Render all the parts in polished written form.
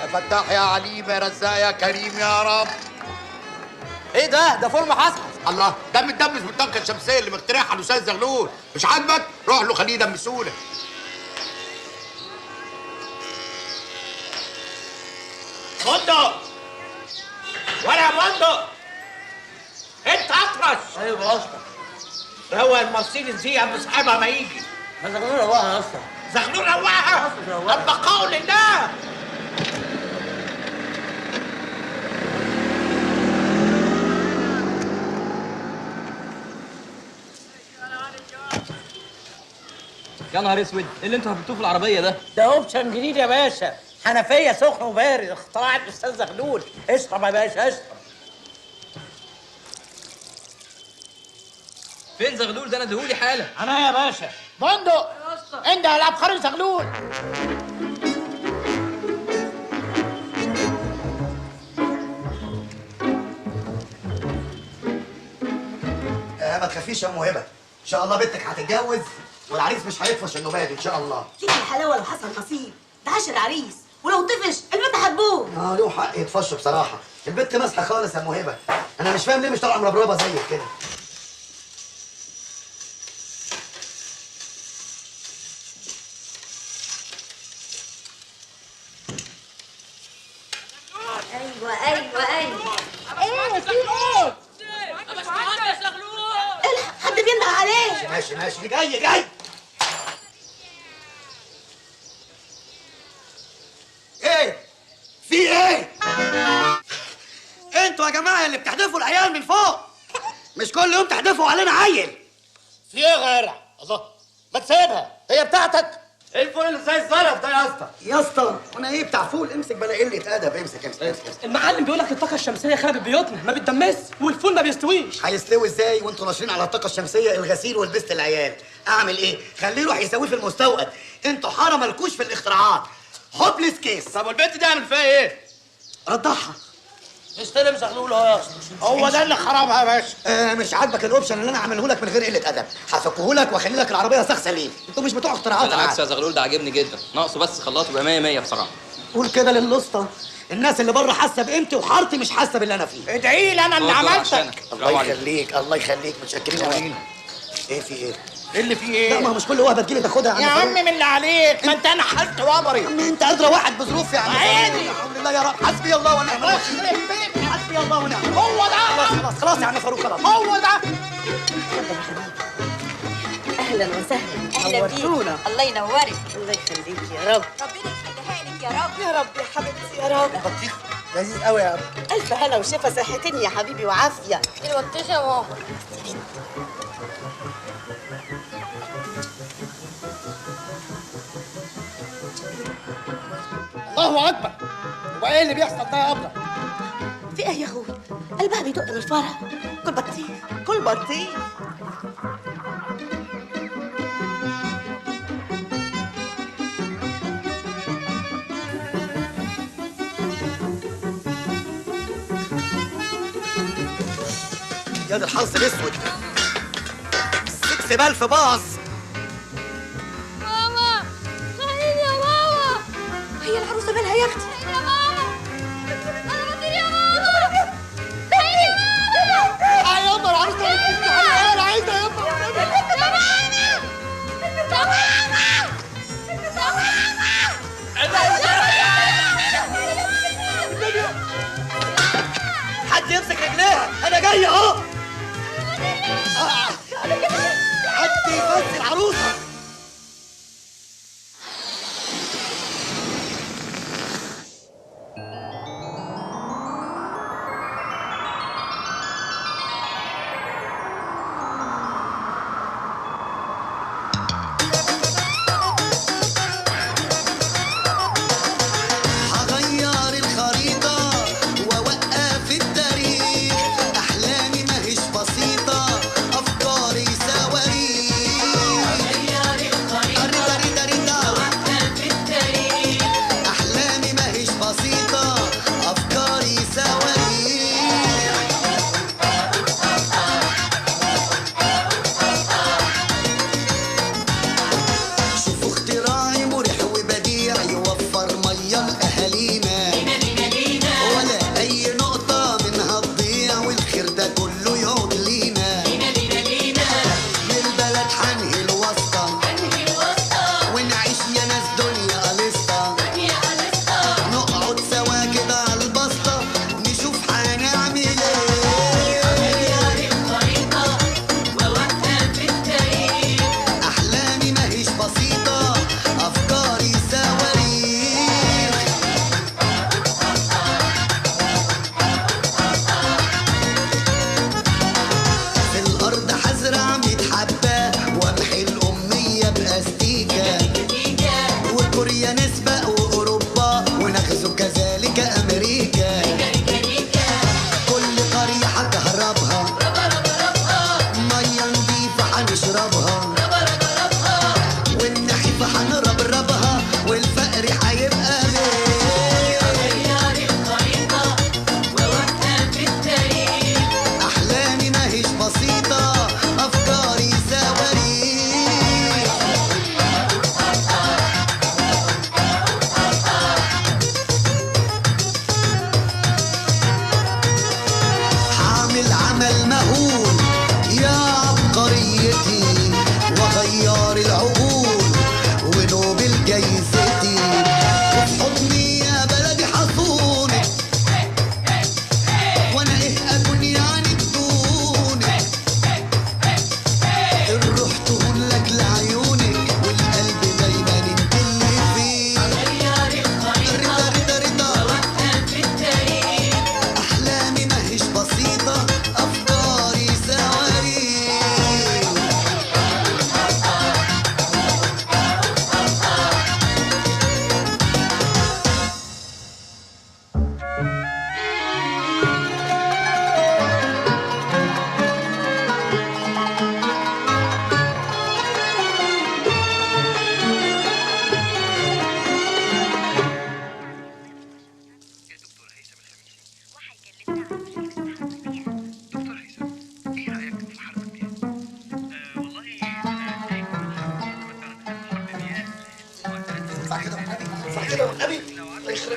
يا فتاح يا عليم يا رزاق يا كريم يا رب. ايه ده فورمه حسن. الله، ده متدمس بالطاقه الشمسيه اللي مخترعها الاستاذ زغلول. مش عاجبك؟ روح له خليه يدمسهولك. بندق ولا يا بندق، انت اطرش. ايوه يا اسطى. روق المرسيدس دي قبل صاحبها ما يجي. ما زغلول روقها يا اسطى. زغلول روقها. البقاء لله. يا نهار اسود، ايه اللي انتوا حطيتوه في العربيه ده؟ ده اوبشن جديد يا باشا، حنفيه سخن وبارد، اختراع الاستاذ زغلول. اشرب يا باشا اشرب. فين زغلول ده؟ انا اديهولي حالا. انا يا باشا. بندق انت العبقري زغلول. ما تخافيش يا ام هبه، ان شاء الله بنتك هتتجوز والعريس مش هيطفش النوبات ان شاء الله. كده الحلاوه لو حصل نصيب، ده 10 عريس، ولو طفش البنت هتبوظ. له حق يطفش بصراحه، البنت ماسحه خالص يا ام هبه. انا مش فاهم ليه مش طالعه مربربه زيك كده. ايوه ايه في ايه؟ الحق حد بينده عليه. ماشي جاي. ايه؟ في ايه؟ انتوا يا جماعه اللي بتحدفوا العيال من فوق، مش كل يوم تحدفوا علينا عيل. في ايه يا غيرع؟ الله، ما تسيبها، هي بتاعتك. ايه الفول اللي زي الزلط ده يا اسطى؟ يا اسطى انا ايه بتاع فول؟ امسك بلا قله ادب. امسك. المعلم بيقول لك الطاقه الشمسيه خربت بيوتنا، ما بتدمس والفول ما بيستويش. هيستوي ازاي وانتوا ناشرين على الطاقه الشمسيه الغسيل والبست العيال؟ اعمل ايه؟ خليه يروح يسويه في المستوقد. انتوا حاره مالكوش في الاختراعات. هوبليس كيس. طب والبنت دي اعمل فيها ايه؟ رضعها. استلم زغلول اهو يا اسطى. هو ده اللي خربها يا باشا. مش عاجبك الاوبشن اللي انا عامله لك من غير قله ادب؟ هفكه لك واخلي لك العربيه سخ سليم. انتوا مش بتوع اختراعات. بالعكس يا زغلول، ده عاجبني جدا، ناقصه بس خلاط يبقى 100 100 بصراحه. قول كده للاسطى، الناس اللي بره حاسه بقيمتي وحارتي مش حاسه باللي انا فيه. ادعي لي انا اللي عملتك. الله يخليك متشكرين قوي. ايه في ايه؟ ايه اللي فيه ايه؟ لا ما هو مش كل وهبه تجيلي تاخدها يا عم من اللي عليك، ما انت انا حالت وبري. انت ادرى واحد بظروف يا عم. عادي. الحمد لله يا رب. حسبي الله ونعم الوكيل. حسبي الله ونعم الوكيل. هو ده. خلاص يا عم فاروق خلاص. هو ده. اهلا وسهلا. اهلا بيك. الله ينورك. الله يخليك يا رب. ربنا يخليها لك يا رب. يا رب يا حبيبتي يا رب. بطيخ لذيذ قوي يا رب. الف هلا وشفا، صحتين يا حبيبي وعافيه. البطيخ يا ماما. الله اكبر. وايه اللي بيحصل ده يا ابله؟ في ايه يا اخوي؟ قلبها بيدق من الفرح. كل بطيخ كل بطيخ. يا ده الحظ الاسود. 6000 باظ. ماما خليني يا ماما. هي العروسه مالها يا اختي؟ يا ماما انا بطير يا ماما. خليني يا ماما. يا يابا العروسه انا عايزه يا يابا. يا ماما يا ماما. حد يمسك رجليها، انا جاي اهو. حد يفز العروسه. هغير الخريطة وأوقف التاريخ، أحلامي ماهيش بسيطة، أفكاري صواريخ. هغير الخريطة وأوقف التاريخ، أحلامي ماهيش بسيطة، أفكاري صواريخ. شوفوا اختراعي مريح وبديع، يوفر مية لأهالينا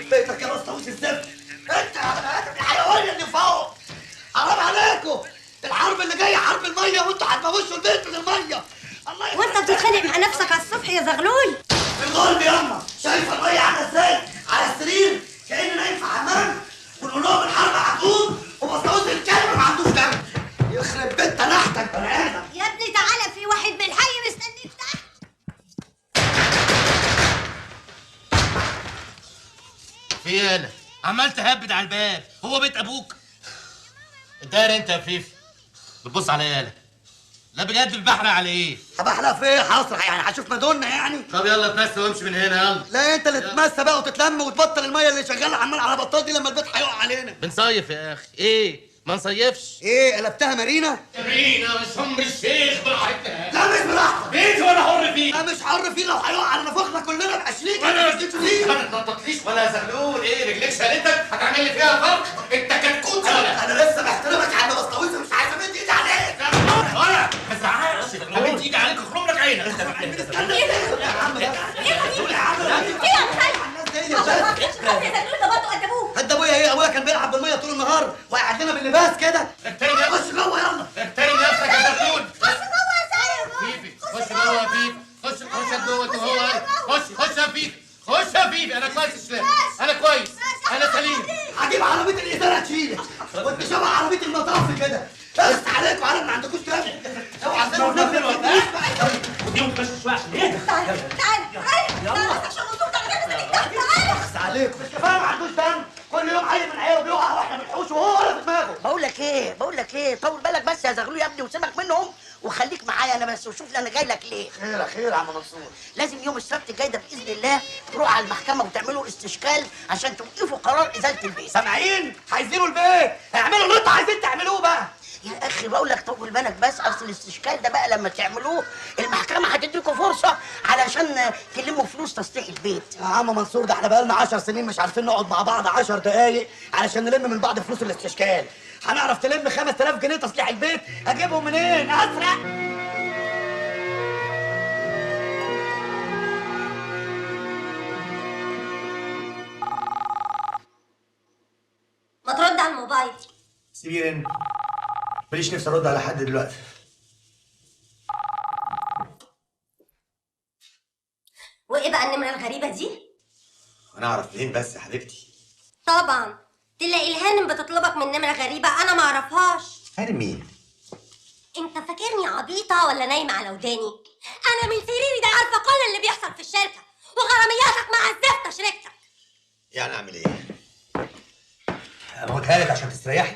يخرب بيتك يا بسطوس الزفت. انت يا بني ادم الحيوان اللي فوق. حرام عليكم، الحرب اللي جايه حرب الميه وانتوا هتموشوا البيت من الميه. الله وانت بتتخانق مع نفسك على الصبح يا زغلول؟ الغلب ياما، شايفه الميه عامله ازاي؟ على السرير كأني نايم في حمام، ونقول لهم الحرب هتقوم وبسطوس الكلب ما عندوش دم. يخرب بيت تنحتك بني ادم. يا ابني تعالى، في واحد من الحي مستنيك تحت. في ايه انا؟ عمال تهبد على الباب، هو بيت ابوك؟ دار انت يا فيفي بتبص على يالا. لا بجد البحر على ايه؟ طب احنا في ايه هسرح يعني؟ هشوف مادونا يعني؟ طب يلا اتمسى وامشي من هنا يلا. لا انت اللي تتمسى بقى وتتلم وتبطل الميه اللي شغاله عمال على بطال دي لما البيت هيقع علينا. بنصيف يا اخي، ايه؟ ما نصيفش؟ ايه قلبتها مارينا؟ مارينا مش ام الشيخ براحتنا. لا مش براحتك. بيتي وانا حر فيه. لا مش حر فيه، لو هيقع على نفوخنا كلنا بقى شريك. انا ما جيتش فيه. ما تنططليش ولا زغلول. ايه رجليك شالتك؟ هتعمل لي فيها فرق؟ انت كتكوت ولا؟ انا لسه بحترمك على بسطويس ومش عايز امد ايدي عليك. ولا ما تزعقش. امد ايدي عليك اخرم لك عينك. استنى يا عم ده. يا عم ده ابويا ايه؟ ابويا كان بيلعب بالميه طول النهار وقاعد لنا باللباس كده. خش جوه يلا. احترم نفسك يا زغلول. خش جوه يا سايب. فيفي خش جوه يا فيفي. خش جوه انت وهو. خش يا فيفي. خش يا فيفي. انا كويس يا شلال. انا كويس. انا سليم. هجيب عربيه الازاله تشيلك وانت شبه عربيه المطاف كده. بس عليكم عالم ما عندكوش تاني. اوعى تسيبوا نفسك ولا ايه؟ وديهم بس شويه عشان ايه؟ تعالى يلا عشان الدكتور تعالى. بس عليكم مش كفايه ما عندوش دم. كل يوم عيل من عياله بيقع واحنا بنحوش وهو ولا في دماغه. بقول لك ايه طول بالك بس يا زغلول يا ابني وسيبك منهم وخليك معايا انا بس وشوف لي انا جاي لك ليه. خير يا عم منصور. لازم يوم السبت الجاي ده باذن الله تروح على المحكمه وتعملوا استشكال عشان توقفوا قرار ازاله البيت. سامعين؟ عايزينوا البيت، اعملوا اللي انتوا عايزين تعملوه بقى. يا اخي بقول لك طول بالك بس، اصل الاستشكال ده بقى لما تعملوه المحكمه هتديكوا فرصه علشان تلموا فلوس تصليح البيت. يا عم منصور ده احنا بقالنا 10 سنين مش عارفين نقعد مع بعض 10 دقايق علشان نلم من بعض فلوس الاستشكال. هنعرف تلم 5000 جنيه تصليح البيت؟ اجيبهم منين؟ اسرع. ما ترد على الموبايل. سيبين ماليش نفسي ارد على حد دلوقتي. وايه بقى النمره الغريبه دي؟ انا اعرف منين بس يا حبيبتي؟ طبعا تلاقي الهانم بتطلبك من نمره غريبه انا ما اعرفهاش. هانم مين؟ انت فاكرني عبيطه ولا نايمه على وداني؟ انا من سريري ده عارفه كل اللي بيحصل في الشركه وغرامياتك مع الزفته شركتك. يعني اعمل ايه؟ اموتها لك عشان تستريحي؟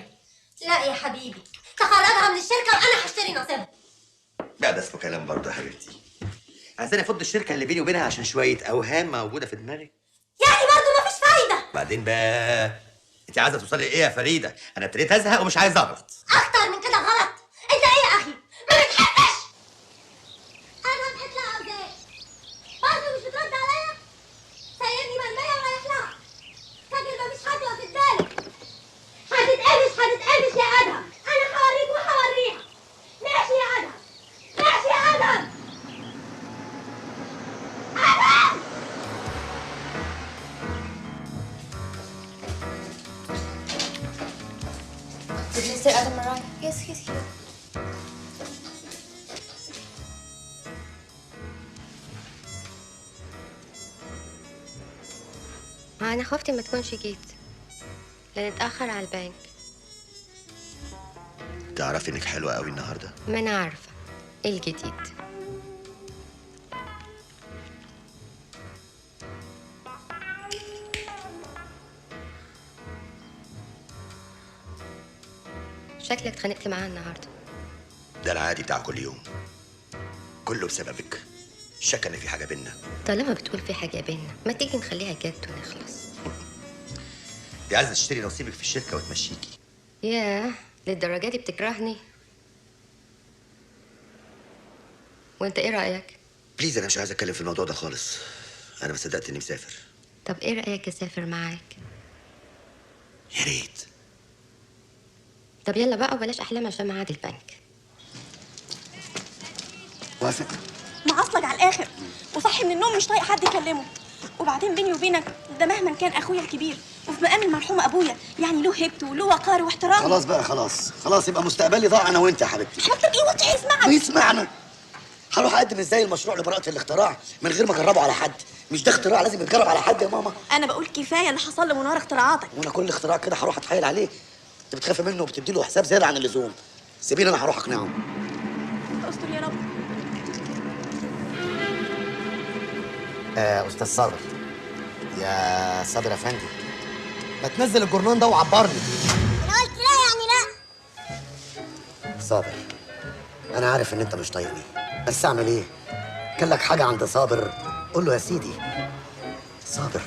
لا يا حبيبي، تخرجها من الشركه وانا هشتري نصيبها. لا ده اسمه كلام برضه يا حبيبتي. عايزاني افض الشركه اللي بيني وبينها عشان شويه اوهام موجوده في دماغي؟ يعني برضه مفيش فايده. بعدين بقى انت عايزه توصلي لايه يا فريده؟ انا ابتديت ازهق ومش عايز اغلط. اكتر من كده غلط. انت ايه يا اخي؟ ما بتحبش. انا بتطلع ازاي؟ برضه مش بترد عليا؟ سايبني مرميه ورايح لها. فاكر مفيش حد واخد باله. هتتقلش يا ادهم. انا هوريك وهوريها. ماشي يا ادهم. ماشي يا ادهم. ادهم. Did Mr. Adam arrive? Yes, he's here. أنا خفت ما تكونش جيت لأن اتأخر على البنك. تعرفي انك حلوه قوي النهارده. ما أنا عارفة. إيه الجديد؟ شكلك اتخانقت معاه النهارده. ده العادي بتاع كل يوم. كله بسببك. شك ان في حاجه بينا. طالما بتقول في حاجة بينا ما تيجي نخليها جد ونخلص. دي عايزه تشتري نصيبك في الشركه وتمشيكي. ياه للدرجة دي بتكرهني؟ وانت ايه رأيك؟ بليز انا مش عايز اتكلم في الموضوع ده خالص. انا ما صدقت اني مسافر. طب ايه رأيك اسافر معاك؟ يا ريت. طب يلا بقى وبلاش احلام عشان ميعاد البنك. وافق. معصلك على الاخر وصحي من النوم مش طايق حد يكلمه. وبعدين بيني وبينك ده مهما كان اخويا الكبير وفي مقام المرحوم ابويا، يعني له هيبته وله وقاره واحترامه. خلاص بقى خلاص يبقى مستقبلي ضاع انا وانت يا حبيبتي. حضرتك ايه وطي يسمعك؟ يسمعنا. هروح اقدم ازاي المشروع لبراءة الاختراع من غير ما اجربه على حد؟ مش ده اختراع لازم يتجرب على حد يا ماما. انا بقول كفايه اللي حصل لمنار اختراعاتك. وانا كل اختراع كده هروح اتحايل عليه؟ انت بتخافي منه وبتدي له حساب زياده عن اللزوم. سيبيني انا هروح اقنعه. استر يا رب. استاذ صابر. يا صابر افندي، ما تنزل الجرنان ده وعبرني. انا قلت لا يعني لا. صابر، انا عارف ان انت مش طايقني، بس اعمل ايه؟ كان لك حاجه عند صابر قول له يا سيدي. صابر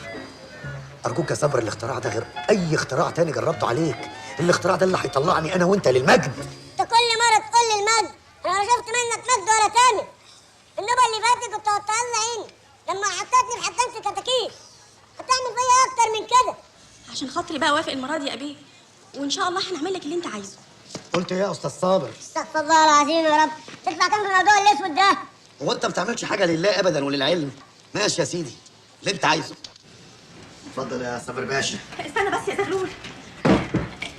ارجوك يا صابر، الاختراع ده غير اي اختراع تاني جربته عليك. الاختراع ده اللي هيطلعني انا وانت للمجد. انت كل مره تقول لي المجد، انا لا شفت منك مجد ولا تاني. النوبه اللي فاتت كنت هتطلع عيني لما حطيتني في حدامه الكتاكيت. هتعمل فيا اكتر من كده. عشان خاطري بقى وافق المره دي يا ابي، وان شاء الله هنعمل لك اللي انت عايزه. قلت ايه يا استاذ صابر؟ استغفر الله العظيم يا رب، تدفع كام في الموضوع الاسود ده؟ هو انت ما بتعملش حاجه لله ابدا وللعلم. ماشي يا سيدي اللي انت عايزه. اتفضل يا صابر باشا. استنى بس يا زغلول،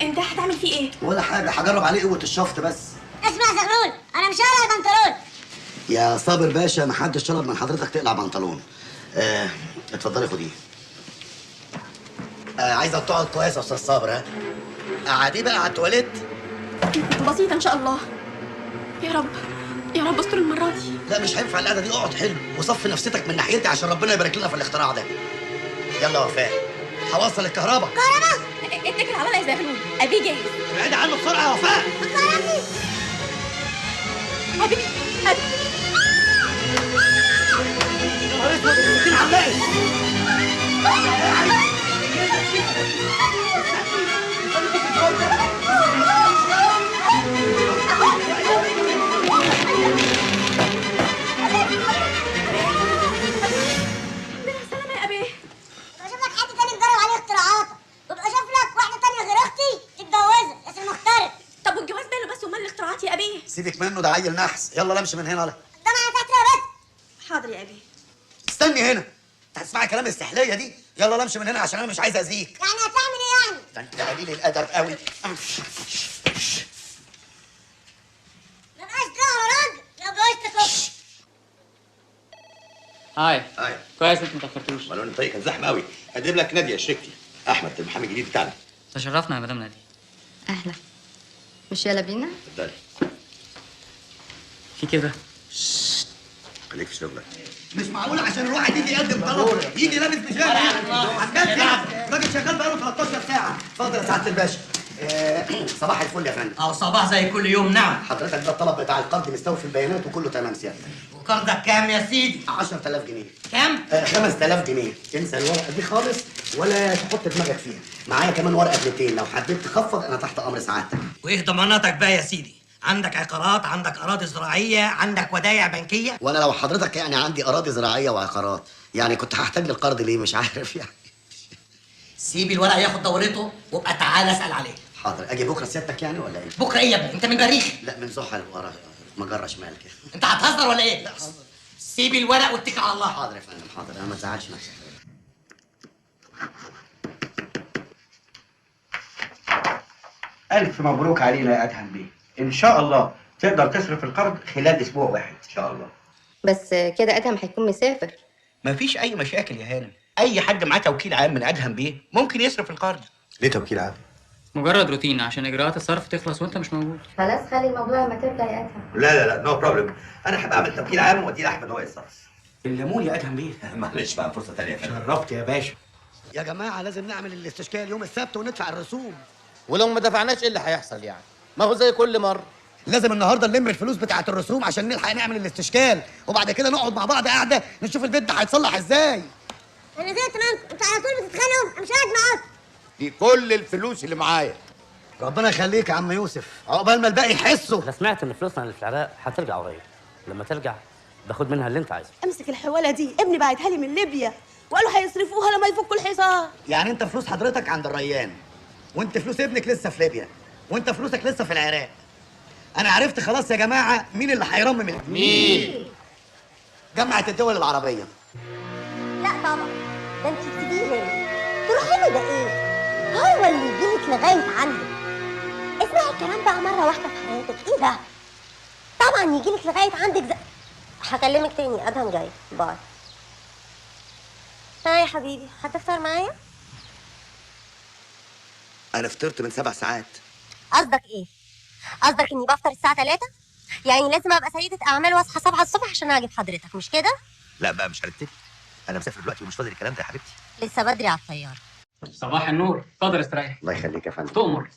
انت هتعمل فيه ايه؟ ولا حاجه، هجرب عليه قوه الشفط بس. اسمع يا زغلول، انا مش هقلع البنطلون. يا صابر باشا، ما حدش طلب من حضرتك تقلع بنطلون. اتفضلي خديه. عايزه تقعد كويس يا استاذ صابر. ها قعديه بقى على التواليت. بسيطه ان شاء الله. يا رب يا رب استر المره دي. لا مش هينفع القعده دي، اقعد حلو وصفي نفسيتك من ناحيتي عشان ربنا يبارك لنا في الاختراع ده. يلا يا وفاء، هوصل الكهرباء. كهرباء؟ اتكل على الله يا زغلول، ابي جاهز. ابعدي عنه بسرعه يا وفاء. كهربني. ابي سيبك منه، ده عيل نحس. يلا امشي من هنا. لا ده انا فاكره بس. حاضر يا ابي. استني هنا، انت هتسمعي كلام السحليه دي؟ يلا امشي من هنا عشان انا مش عايز اذيك. يعني هتعمل ايه يعني؟ ده انت قليل الادب قوي. ما بقاش دعوه يا راجل، لو جوزت كده. هاي هاي كويس انت ما تاخرتوش. ولو ان الطريق كان زحمه قوي. هجيب لك ناديه شريكتي احمد المحامي الجديد بتاعنا. تشرفنا يا مدام نادي. أهلا. مش يلا بينا؟ اتفضلي. في كده خليك في شغلك. مش معقول عشان الواحد يجي يقدم طلب يجي لابس بيجامه يعني. راجل شغال بقاله 13 ساعه. اتفضل يا سعاده الباشا. صباح الفل يا فندم. صباح زي كل يوم. نعم حضرتك ده الطلب بتاع القرض مستوفي البيانات وكله تمام سيادتك. وقرضك كام يا سيدي؟ 10000 جنيه. كام؟ 5000 جنيه. انسى الورقه دي خالص ولا تحط دماغك فيها. معايا كمان ورقه 200 لو حبيت تخفض انا تحت امر سعادتك. وايه ضماناتك بقى يا سيدي؟ عندك عقارات، عندك اراضي زراعيه، عندك ودايع بنكيه؟ وانا لو حضرتك يعني عندي اراضي زراعيه وعقارات، يعني كنت هحتاج للقرض ليه؟ مش عارف يعني. سيب الورق ياخد دورته وابقى تعالى اسال عليه. حاضر. اجي بكره سيادتك يعني ولا ايه؟ بكره ايه يا ابني؟ انت من بريخ؟ لا من زحل ورا مجره شمال كده. انت هتهزر ولا ايه؟ لا سيب الورق واتكل على الله. حاضر يا فندم حاضر. انا ما تزعلش نفسك. ألف مبروك علينا يا أدهم بيه. إن شاء الله تقدر تصرف القرض خلال أسبوع واحد. إن شاء الله. بس كده أدهم هيكون مسافر. مفيش أي مشاكل يا هانم. أي حد معاه توكيل عام من أدهم بيه ممكن يصرف القرض. ليه توكيل عام؟ مجرد روتين عشان اجراءات الصرف تخلص وانت مش موجود. خلاص خلي الموضوع لما ترجع يا أدهم. لا نو بروبلم. انا هبقى اعمل توكيل عام واديه لاحمد هو يتصرف. الليمون يا أدهم بيه. معلش بقى فرصه ثانيه يا فندم. شرفت يا باشا. يا جماعه لازم نعمل الاستشكال يوم السبت وندفع الرسوم. ولو ما دفعناش ايه اللي هيحصل يعني؟ ما هو زي كل مره. لازم النهارده نلم الفلوس بتاعه الرسوم عشان نلحق نعمل الاستشكال، وبعد كده نقعد مع بعض قاعده نشوف البيت ده هيتصلح ازاي. انا زهقت منكم، انتوا على طول بتتخانقوا، انا مش قاعد معاكم. دي كل الفلوس اللي معايا. ربنا يخليك يا عم يوسف، عقبال ما الباقي يحسوا. انا سمعت ان فلوسنا اللي في العراق هترجع قريب. لما ترجع باخد منها اللي انت عايزه. امسك الحواله دي، ابني بعتها لي من ليبيا وقالوا هيصرفوها لما يفكوا الحصار. يعني انت فلوس حضرتك عند الريان، وانت فلوس ابنك لسه في ليبيا، وانت فلوسك لسه في العراق. انا عرفت خلاص يا جماعه مين اللي هيرمم مين؟ جامعه الدول العربيه. لا طبعا، ده انت تسيبيه هنا. حلو ده ايه؟ هو اللي يجيلك لغايه عندك. اسمعي الكلام بقى مره واحده في حياتك. ايه ده؟ طبعا يجيلك لغايه عندك هكلمك تاني. ادهم جاي. باي. ها يا حبيبي، هتفطر معايا؟ انا فطرت من 7 ساعات. قصدك ايه؟ قصدك اني بفطر الساعه 3؟ يعني لازم ابقى سيده اعمال واصحى 7 الصبح عشان اعجب حضرتك، مش كده؟ لا بقى مش هرتب. انا مسافر دلوقتي ومش فاضي الكلام ده يا حبيبتي. لسه بدري على الطياره. صباح النور، اتفضل استريح. الله يخليك يا فندم. تؤمر.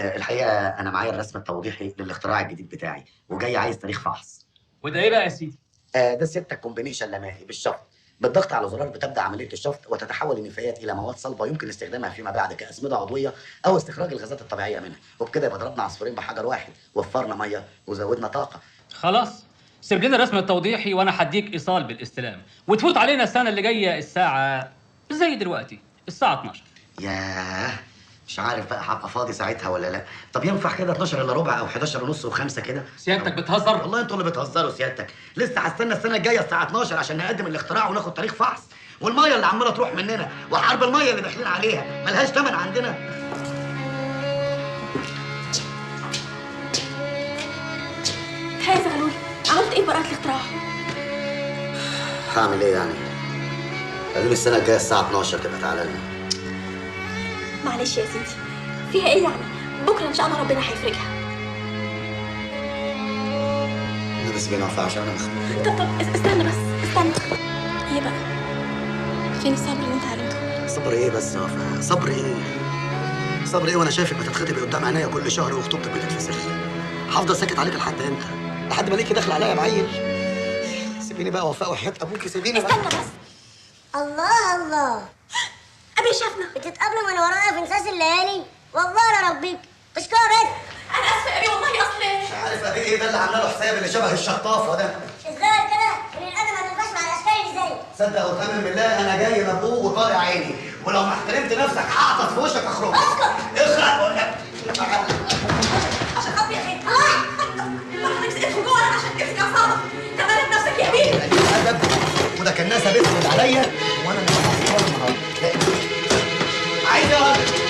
الحقيقه انا معايا الرسم التوضيحي للاختراع الجديد بتاعي وجاي عايز تاريخ فحص. وده ايه بقى يا سيدي؟ ده سيادتك كومبينيشن لمائي بالشفط. بالضغط على زرار بتبدا عمليه الشفط وتتحول النفايات الى مواد صلبه يمكن استخدامها فيما بعد كاسمده عضويه او استخراج الغازات الطبيعيه منها، وبكده يبقى ضربنا عصفورين بحجر واحد، وفرنا ميه وزودنا طاقه. خلاص، سيب لنا الرسم التوضيحي وانا هديك ايصال بالاستلام، وتفوت علينا السنه اللي جايه الساعه زي دلوقتي الساعه 12. ياه، مش عارف بقى هبقى فاضي ساعتها ولا لا. طب ينفع كده 12 الا ربع او 11 ونص و5 كده؟ سيادتك بتهزر؟ والله انتوا اللي بتهزروا سيادتك. لسه هستنى السنه الجايه الساعه 12 عشان نقدم الاختراع وناخد تاريخ فحص، والميه اللي عماله تروح مننا وحرب الميه اللي داخلين عليها ملهاش ثمن عندنا. ها يا زغلول، عملت ايه براءة الاختراع؟ هعمل ايه يعني؟ لازم السنه الجايه الساعه 12 تبقى تعالى لنا. معلش يا سيدي، فيها ايه يعني؟ بكره ان شاء الله ربنا هيفرجها. انا بس بينفع عشان انا مخنوق. طب استنى بس، استنى. ايه بقى؟ فين الصبر اللي انت علمته؟ صبر ايه بس يا وفاء؟ صبر ايه؟ صبر ايه وانا شايفك بتتخطبي قدام عينيا كل شهر وخطوبتك بتتفسخ؟ هفضل ساكت عليك لحد امتى؟ لحد ما ليكي داخله عليا بعيل؟ سيبيني بقى وفاء وحياة ابوكي، سيبيني بقى. استنى بس. الله الله، ابي شافنا. بتتقابلوا من ورايا في نساس الليالي؟ والله لا ربيك اشكرك. انا اسفه يا ابي والله، اصل مش عارف ابي ايه ده اللي عامله له حساب اللي شبه الشطافه ده. الظاهر كده ان الادب ما تنفعش مع الاشكال اللي زيك. صدق وتامن بالله انا جاي مبوق وطالع عيني، ولو ما احترمت نفسك هعطس في وشك اخرج. اسكت. اخرج بقول لك. عشان خاطري يا اخي. الله يخليك ادخل جوه عشان تمسك اعصابك. انت مالك نفسك يا ابي؟ ادب وده كان ناسا بيسند عليا وانا اللي بحاسب ولا النهارده. عايز يا راجل.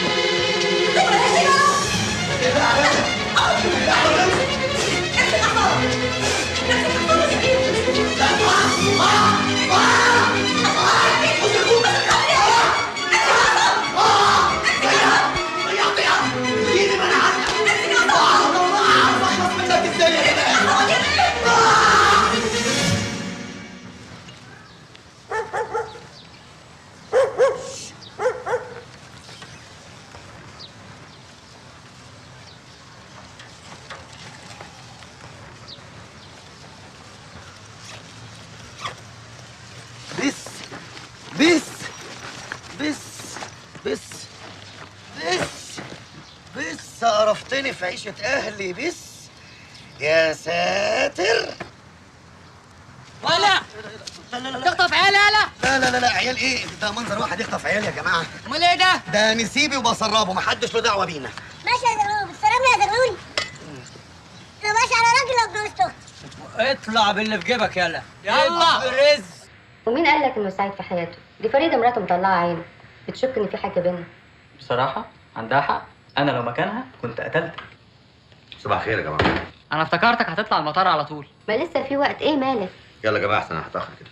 بس عرفتني في عيشة أهلي. بس يا ساتر. ولا تخطف عيال يالا؟ لا عيال ايه؟ ده منظر واحد يخطف عيال يا جماعة. امال ايه ده؟ ده نسيبي وبسربه، محدش له دعوة بينا. ماشي يا زغلول، بتسربني يا زغلول؟ انا ماشي على راجل لو اتجوزت اختي. اطلع باللي في جيبك يلا يلا رز. ومين قال لك انه سعيد في حياته؟ دي فريده مراته مطلعه عينه، بتشك ان في حاجه بيننا. بصراحه عندها حق، انا لو مكانها كنت قتلتك. صباح الخير يا جماعه. انا افتكرتك هتطلع المطار على طول. ما لسه في وقت، ايه مالك؟ يلا يا جماعه احسن انا هتاخر كده.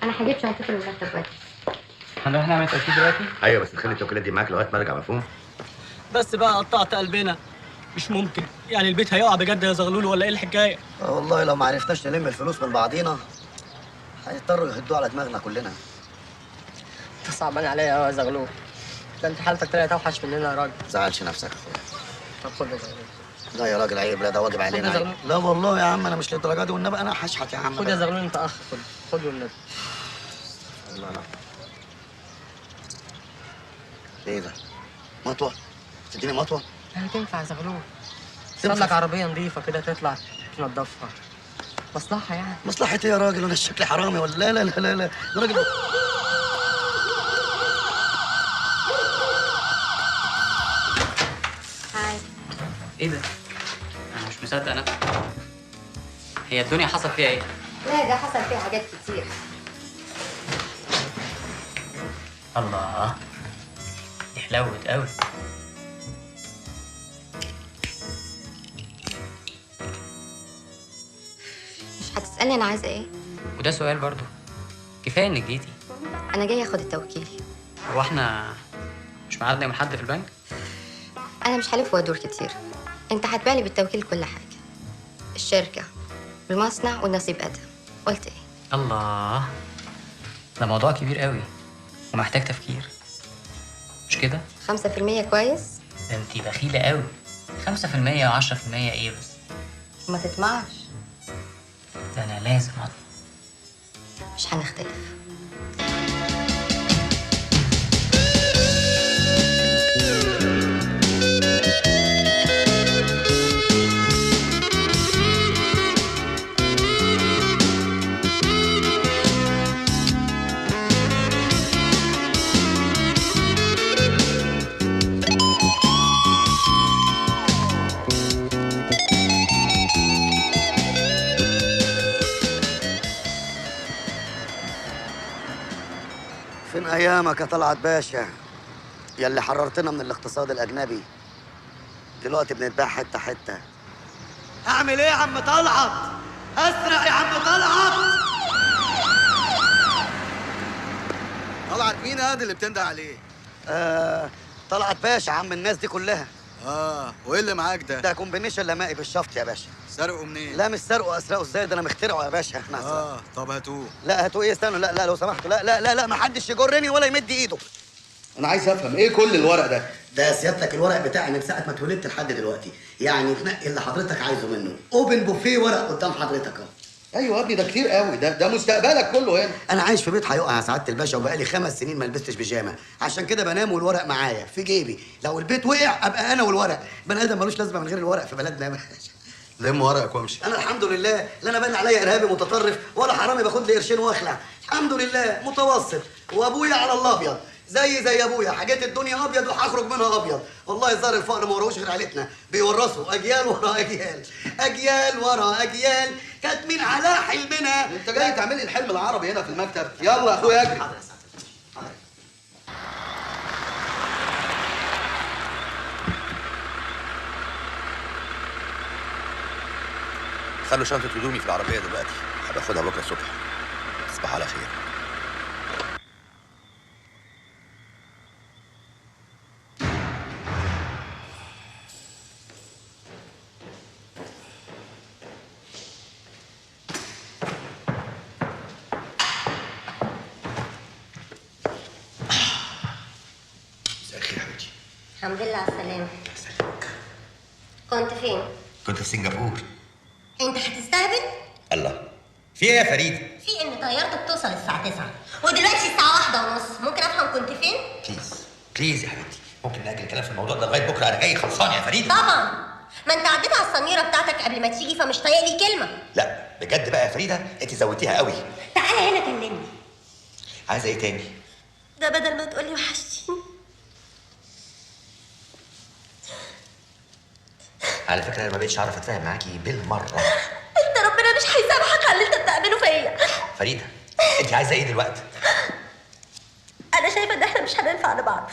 انا هجيب شنطتي من تحت دلوقتي. هنروح نعمل تأكيد دلوقتي؟ ايوه بس نخلي التوكيلات دي معاك لغايه ما ارجع، مفهوم؟ بس بقى قطعت قلبنا، مش ممكن يعني البيت هيقع بجد يا زغلول ولا ايه الحكايه؟ والله لو ما عرفناش نلم الفلوس من بعضينا هيضطروا يهدوا على دماغنا كلنا. انت صعبان عليا يا زغلول، ده انت حالتك طلعت اوحش مننا يا راجل. ما تزعلش نفسك يا اخويا. طب خد يا زغلول. لا يا راجل عيب، لا ده واجب علينا عيب. لا والله يا عم انا مش للدرجه دي، والنبي انا هشحت يا عم. خد يا زغلول انت اخ، خد والنبي. لا ايه ده؟ مطوه؟ تديني مطوه؟ هتنفع يا زغلول. صار لك عربيه نظيفه كده تطلع تنضفها. مصلحه يعني. مصلحة ايه يا راجل؟ انا شكلي حرامي ولا؟ لا ده راجل. هاي. ايه ده؟ انا مش مصدق نفسي. هي الدنيا حصل فيها ايه؟ لا ده حصل فيها حاجات كتير. الله، دي حلوت قوي. مش هتسألني أنا عايزة إيه؟ وده سؤال برضو، كفايه انك جيتي. أنا جاية أخد التوكيل. هو احنا مش ميعادنا يوم الأحد في البنك؟ أنا مش هلف وأدور كتير. أنت هتبيع لي بالتوكيل كل حاجة، الشركة والمصنع والنصيب أدهم. قلت إيه؟ الله، ده موضوع كبير قوي ومحتاج تفكير، مش كده؟ 5% كويس؟ ده انتي بخيلة قوي. 5% و10% ايه بس؟ ما تطمعش. ده انا لازم اطلع. مش هنختلف. فين ايامك يا طلعت باشا يا اللي حررتنا من الاقتصاد الاجنبي؟ دلوقتي بنتباع حته حته. اعمل ايه يا عم طلعت؟ اسرع يا عم طلعت. طلعت مين هذا اللي بتندى عليه؟ طلعت باشا عم الناس دي كلها. وايه اللي معاك ده؟ ده كومبينيشن لمائي بالشفط يا باشا. سرقه منين؟ لا مش سرقه، اسرقه ازاي؟ ده انا مخترعه يا باشا. احنا طب هاتوه. لا هاتوه ايه؟ استنوا، لا لو سمحتوا، لا ما حدش يجرني ولا يمد ايده. انا عايز افهم ايه كل الورق ده؟ ده سيادتك الورق بتاعي من ساعه ما اتولدت لحد دلوقتي، يعني تنقي اللي حضرتك عايزه منه. اوبن بوفيه ورق قدام حضرتك اهو. ايوه يا ابني، ده كتير قوي، ده مستقبلك كله هنا. انا عايش في بيت هيقع يا سعاده الباشا، وبقالي 5 سنين ما لبستش بيجامه، عشان كده بنام والورق معايا في جيبي. لو البيت وقع ابقى انا والورق. بني ادم ملوش لازمه من غير الورق في بلدنا يا باشا. لم ورقك وامشي. انا الحمد لله لا انا باين عليا ارهابي متطرف ولا حرامي باخد لي قرشين واخلع. الحمد لله متوسط، وابويا على الله ابيض زي ابويا. حاجات الدنيا ابيض وهخرج منها ابيض. والله الظاهر الفقر ما وراهوش غير عيلتنا، بيورثوا اجيال ورا اجيال، اجيال ورا اجيال كاتمين على حلمنا. انت جاي تعمل لي الحلم العربي هنا في المكتب؟ يلا يا اخويا اجري. خلوا شنطة هدومي في العربية دلوقتي، هبقى اخدها بكرة الصبح. تصبح على خير. مساء الخير يا حبيبتي. الحمد لله على السلامة. كنت فين؟ كنت في سنغافورة. انت هتستهبل؟ الله، في ايه يا فريد؟ في ان طيارتك توصل الساعة 9 ودلوقتي الساعة 1:30. ممكن افهم كنت فين؟ بليز يا حبيبتي، ممكن نأجل الكلام في الموضوع ده لغاية بكرة؟ أنا جاي خلصان يا فريد. طبعا، ما انت عديت على الصنيرة بتاعتك قبل ما تيجي، فمش طايق لي كلمة. لا بجد بقى يا فريدة، أنت زودتيها قوي. تعالى هنا كلمني. عايزة إيه تاني؟ ده بدل ما تقولي وحشتيني. على فكرة أنا ما بقتش أعرف أتفاهم معاكي بالمرة. انت ربنا مش هيسامحك على اللي انت بتعمله فيا. فريدة، أنت عايزة إيه دلوقتي؟ انا شايفة ان احنا مش هننفع لبعض.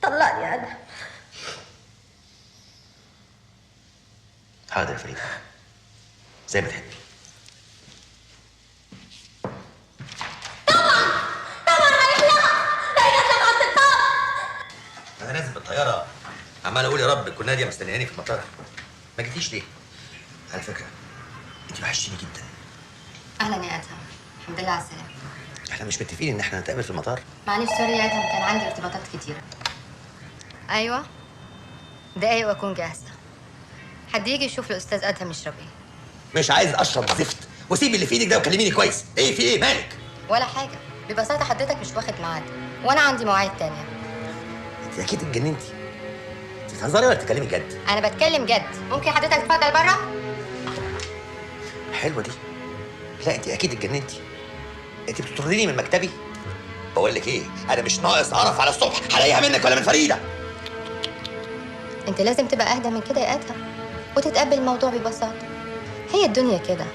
طلقني انا. حاضر يا فريدة، زي ما تحبي. طبعا هيحلقك على الطاق. أنا نازل بالطيارة عمال أقول يا رب تكون نادية مستنياني في المطار. ما جيتيش ليه؟ على فكرة أنت وحشتيني جدا. أهلا يا أدهم، الحمد لله على السلامة. إحنا مش متفقين إن إحنا نتقابل في المطار؟ معلش سوري يا أدهم، كان عندي ارتباطات كتيرة. أيوة، دقايق وأكون جاهزة. حد يجي يشوف الأستاذ أدهم يشرب إيه. مش عايز أشرب زفت، وسيبي اللي في إيدك ده وكلميني كويس. إيه في إيه؟ مالك؟ ولا حاجة، ببساطة حضرتك مش واخد ميعاد وأنا عندي مواعيد تانية. أنت أكيد اتجننتي. أنت بتهزري ولا بتتكلمي جد؟ أنا بتكلم جد. ممكن حضرتك تتفضل بره؟ حلوة دي. لا أنت أكيد اتجننتي. أنت بتطرديني من مكتبي؟ بقول لك إيه، أنا مش ناقص أعرف على الصبح هلاقيها منك ولا من فريدة. أنت لازم تبقى أهدى من كده يا أدهم وتتقبل الموضوع ببساطة. هي الدنيا كده،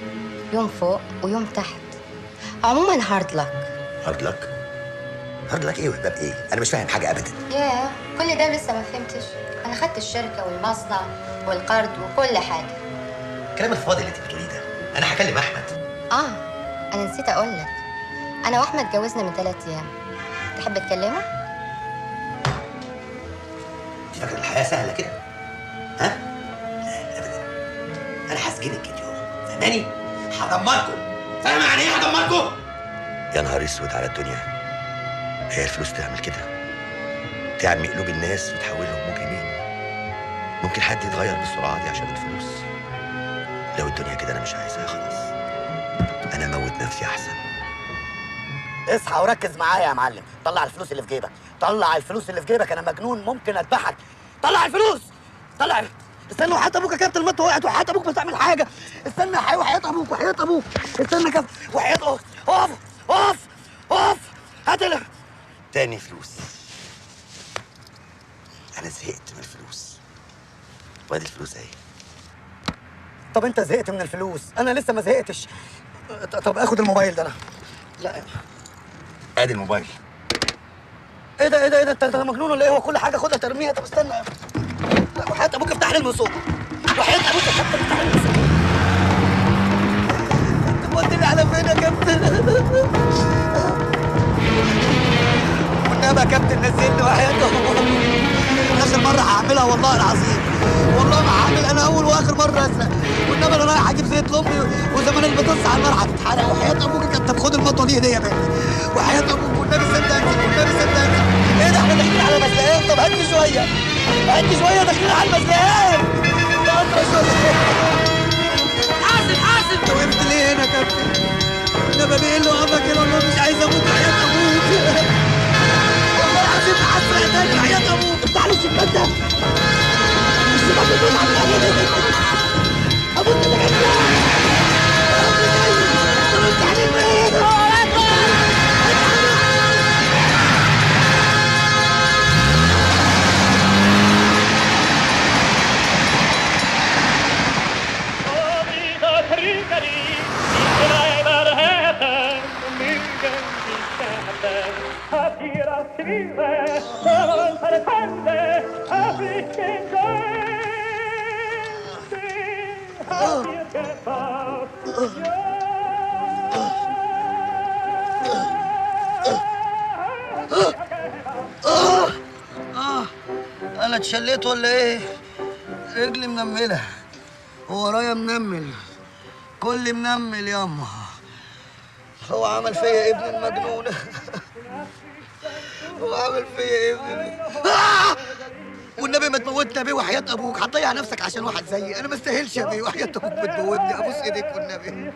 يوم فوق ويوم تحت. عموما هارد لك. هارد لك؟ هارد لك ايه وهباب ايه؟ انا مش فاهم حاجه ابدا. ياه، كل ده لسه ما فهمتش. انا خدت الشركه والمصنع والقرض وكل حاجه. الكلام الفاضي اللي انت بتقوليه ده، انا هكلم احمد. انا نسيت اقول لك، انا واحمد اتجوزنا من 3 ايام. تحب تكلمه؟ انت فاكره الحياه سهله كده؟ ها؟ لا ابدا. انا هسجنك اليوم، فاهماني؟ هدمركم. فاهم يعني ايه هدمركم؟ يا نهار اسود على الدنيا. هي الفلوس تعمل كده؟ تعمي قلوب الناس وتحولهم مجرمين. ممكن حد يتغير بالسرعه دي عشان الفلوس؟ لو الدنيا كده انا مش عايزها خلاص. انا اموت نفسي احسن. اصحى وركز معايا يا معلم. طلع الفلوس اللي في جيبك، طلع الفلوس اللي في جيبك. انا مجنون ممكن اذبحك. طلع الفلوس، طلع. استنى وحياة ابوك يا كابتن، المط وقعت وحياة ابوك ما تعمل حاجه. استنى وحياة ابوك، وحياة ابوك. استنى يا كابتن، وحياة ابوك. اقف اقف اقف. هات تاني فلوس. انا زهقت من الفلوس. وادي الفلوس اهي. طب انت زهقت من الفلوس، انا لسه ما زهقتش. طب اخد الموبايل ده انا. لا ادي الموبايل. ايه ده ايه ده ايه ده؟ انت مجنون ولا ايه؟ هو كل حاجه خدها ترميها؟ طب استنى. لا وحياة ابوك افتح لي المسوق. وحياة ابوك افتح لي المسوق. انت موديني على فين يا كابتن؟ والنبي يا كابتن نزلني وحياة ابوك. اخر مره هعملها والله العظيم. والله ما هعمل، انا اول واخر مره اسرق. والنبي انا رايح اجيب زيت لامي وزمان البطاطس على النار هتتحرق. وحياة ابوك يا كابتن خد المطوه دي هديه يا بنتي. وحياة ابوك والنبي سيبني انزل، والنبي سيبني انزل. ايه ده احنا داخلين على مزلقان؟ طب هات لي شويه، هات لي شويه، داخلين على المزلقان. حاسب انت وقفت ليه هنا يا كابتن؟ النبي ايه اللي وقفك هنا؟ والله مش عايز اموت. وحياة ابوك والله العظيم هسرق تاني. وحياة ابوك افتح لي الشباك ده. الشباك ده بيطلع على ابوك انت كمان. طب افتح لي الباب. انا اتشليت ولا ايه؟ رجلي منمله وورايا منمل، كل منمل ياما. هو عمل فيا ابن المجنون. هو عمل فيا ابني. والنبي ما تموتنا بيه وحياة ابوك. هتضيع نفسك عشان واحد زيي؟ انا ما استاهلش يا بيه. وحياة ابوك بتموتني. ابوس ايديك والنبي.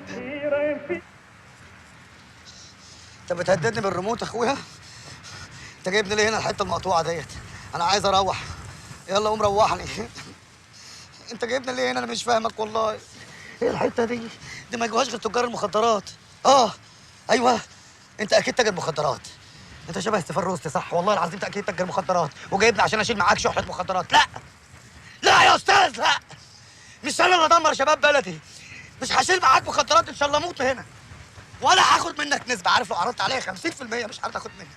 انت بتهددني بالريموت يا اخويا؟ انت جايبني ليه هنا الحته المقطوعه ديت؟ انا عايز اروح. يلا قوم روحني. انت جايبني ليه هنا؟ انا مش فاهمك والله. ايه الحته دي؟ دي ما يجوهاش غير تجار المخدرات. ايوه انت اكيد تاجر مخدرات. انت شبه استفار روستي صح؟ والله العظيم انت اكيد تاجر مخدرات وجايبني عشان اشيل معاك شحنه مخدرات. لا لا يا استاذ، لا. مش انا اللي ادمر شباب بلدي. مش هشيل معاك مخدرات ان شاء الله اموت هنا. ولا هاخد منك نسبه. عارف لو عرضت عليا 50% مش هاخد منك.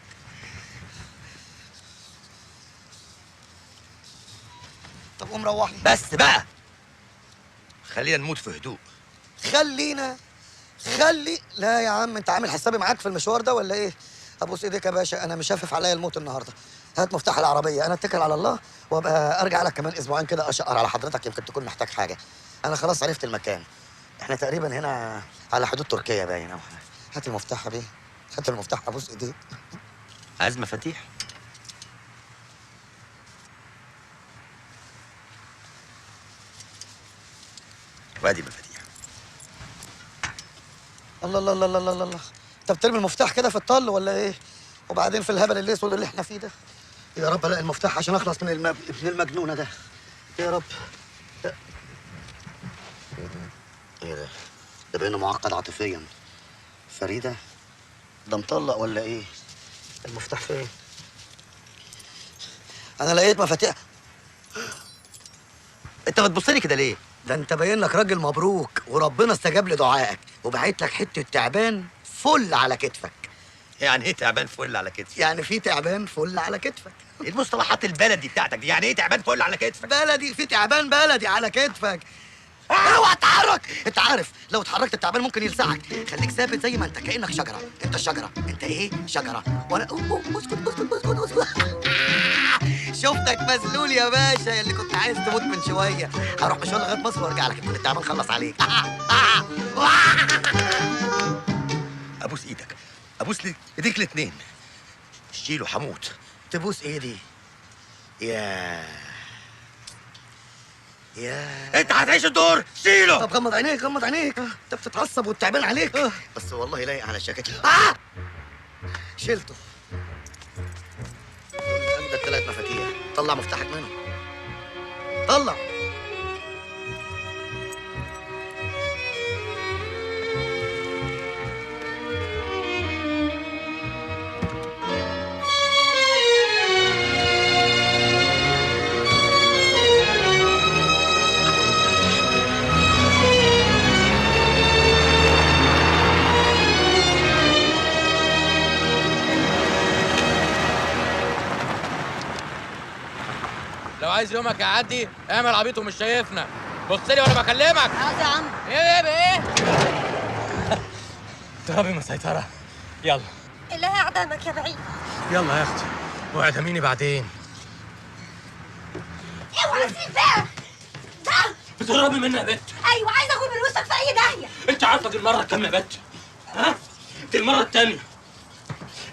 طب قوم روحني. بس بقى خلينا نموت في هدوء. لا يا عم انت عامل حسابي معاك في المشوار ده ولا ايه؟ ابوس ايديك يا باشا، انا مش هفف عليا الموت النهارده. هات مفتاح العربيه، انا اتكل على الله وابقى ارجع لك كمان اسبوعين كده اشقر على حضرتك. يمكن تكون محتاج حاجه. انا خلاص عرفت المكان. احنا تقريبا هنا على حدود تركيا باين او حاجه. هات المفتاح يا بيه، هات المفتاح. ابوس ايديك. عايز مفاتيح؟ وادي مفاتيح. الله الله الله الله الله. انت بترمي المفتاح كده في الطل ولا ايه؟ وبعدين في الهبل الاسود اللي احنا فيه ده. يا رب الاقي المفتاح عشان اخلص من ابن المجنونه ده. يا رب. ايه ده؟ ده بقينا معقد عاطفيا. فريده ده مطلق ولا ايه؟ المفتاح فين؟ انا لقيت مفاتيح. انت بتبص لي كده ليه؟ ده انت باين لك راجل مبروك وربنا استجاب لدعائك وبعت لك حته تعبان فل على كتفك. يعني ايه تعبان فل على كتفك؟ يعني في تعبان فل على كتفك. ايه المصطلحات البلدي بتاعتك دي؟ يعني ايه تعبان فل على كتفك؟ بلدي، في تعبان بلدي على كتفك. اوعى تتحرك. انت عارف لو اتحركت التعبان ممكن يلسعك. خليك ثابت زي ما انت، كانك شجره. انت الشجره. انت ايه؟ شجره. وانا اسكت. شفتك مسلول يا باشا، اللي كنت عايز تموت من شويه. هروح مشوار لغايه مصر وارجع لك يكون التعبان خلص عليك. ابوس ايدك، ابوس لي ايديك الاتنين. شيله هموت. تبوس ايدي؟ يا انت هتعيش الدور، شيله. طب غمض عينيك، غمض عينيك. انت بتتعصب والتعبان عليك. بس والله لايق على الشكل. شيلته. عندك 3 مفاتيح، طلع مفتاحك منهم. طلع. لو عايز يومك يعدي اعمل عبيط ومش شايفنا. بص لي وانا بكلمك. عاوز يا عم. ايه ترابي مسيطرة. يلا الله يعدمك يا بعيد. يلا يا اختي، واعدميني بعدين. اوعى تسيب بقى. بتهربي مني يا بت. ايوه عايزه اخد من وسطك في اي داهيه. انت عارفه دي المره الكام يا بت؟ ها؟ دي المره الثانيه.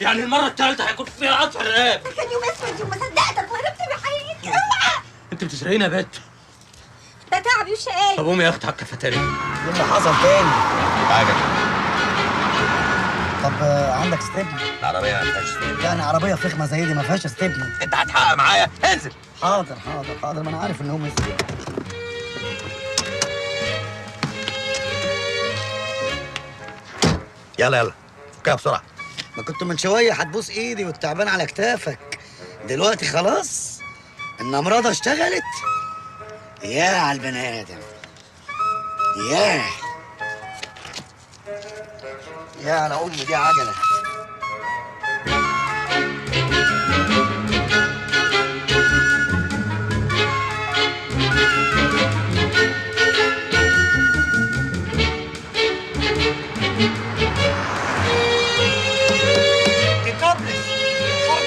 يعني المره الثالثه هيكون فيها قطع رقاب. كان يوم اسود يوم ما صدقتك وهربت بحقيقتي. اوعى. انت بتسرقيني يا بت. ده تعبي وشقاي. طب قومي يا اختي على الكافيتيريا. ايه اللي حصل تاني؟ حاجه. طب عندك استبن؟ العربيه ما فيهاش استبن. يعني عربيه فخمه زي دي ما فيهاش استبن؟ انت هتحقق معايا، انزل. حاضر ما انا عارف ان هم يسرقوا. يلا فكها بسرعه. ما كنت من شويه هتبوس ايدي والتعبان على كتافك، دلوقتي خلاص النمرضه اشتغلت. يا على البني ادم، يا على امي دي عجله.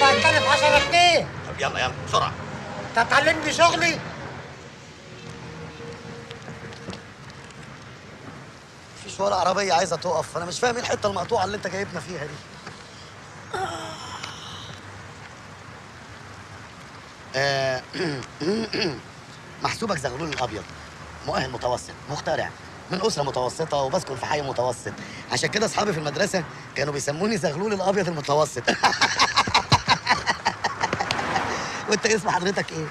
هتكلف 10 جنيه. طب يلا بسرعه. انت هتعلمني شغلي؟ مفيش ولا عربيه عايزه تقف. انا مش فاهم ايه الحته المقطوعه اللي انت جايبنا فيها دي. محسوبك زغلول الابيض، مؤهل متوسط، مخترع، من اسره متوسطه وبسكن في حي متوسط. عشان كده اصحابي في المدرسه كانوا بيسموني زغلول الابيض المتوسط. وانت اسم حضرتك ايه؟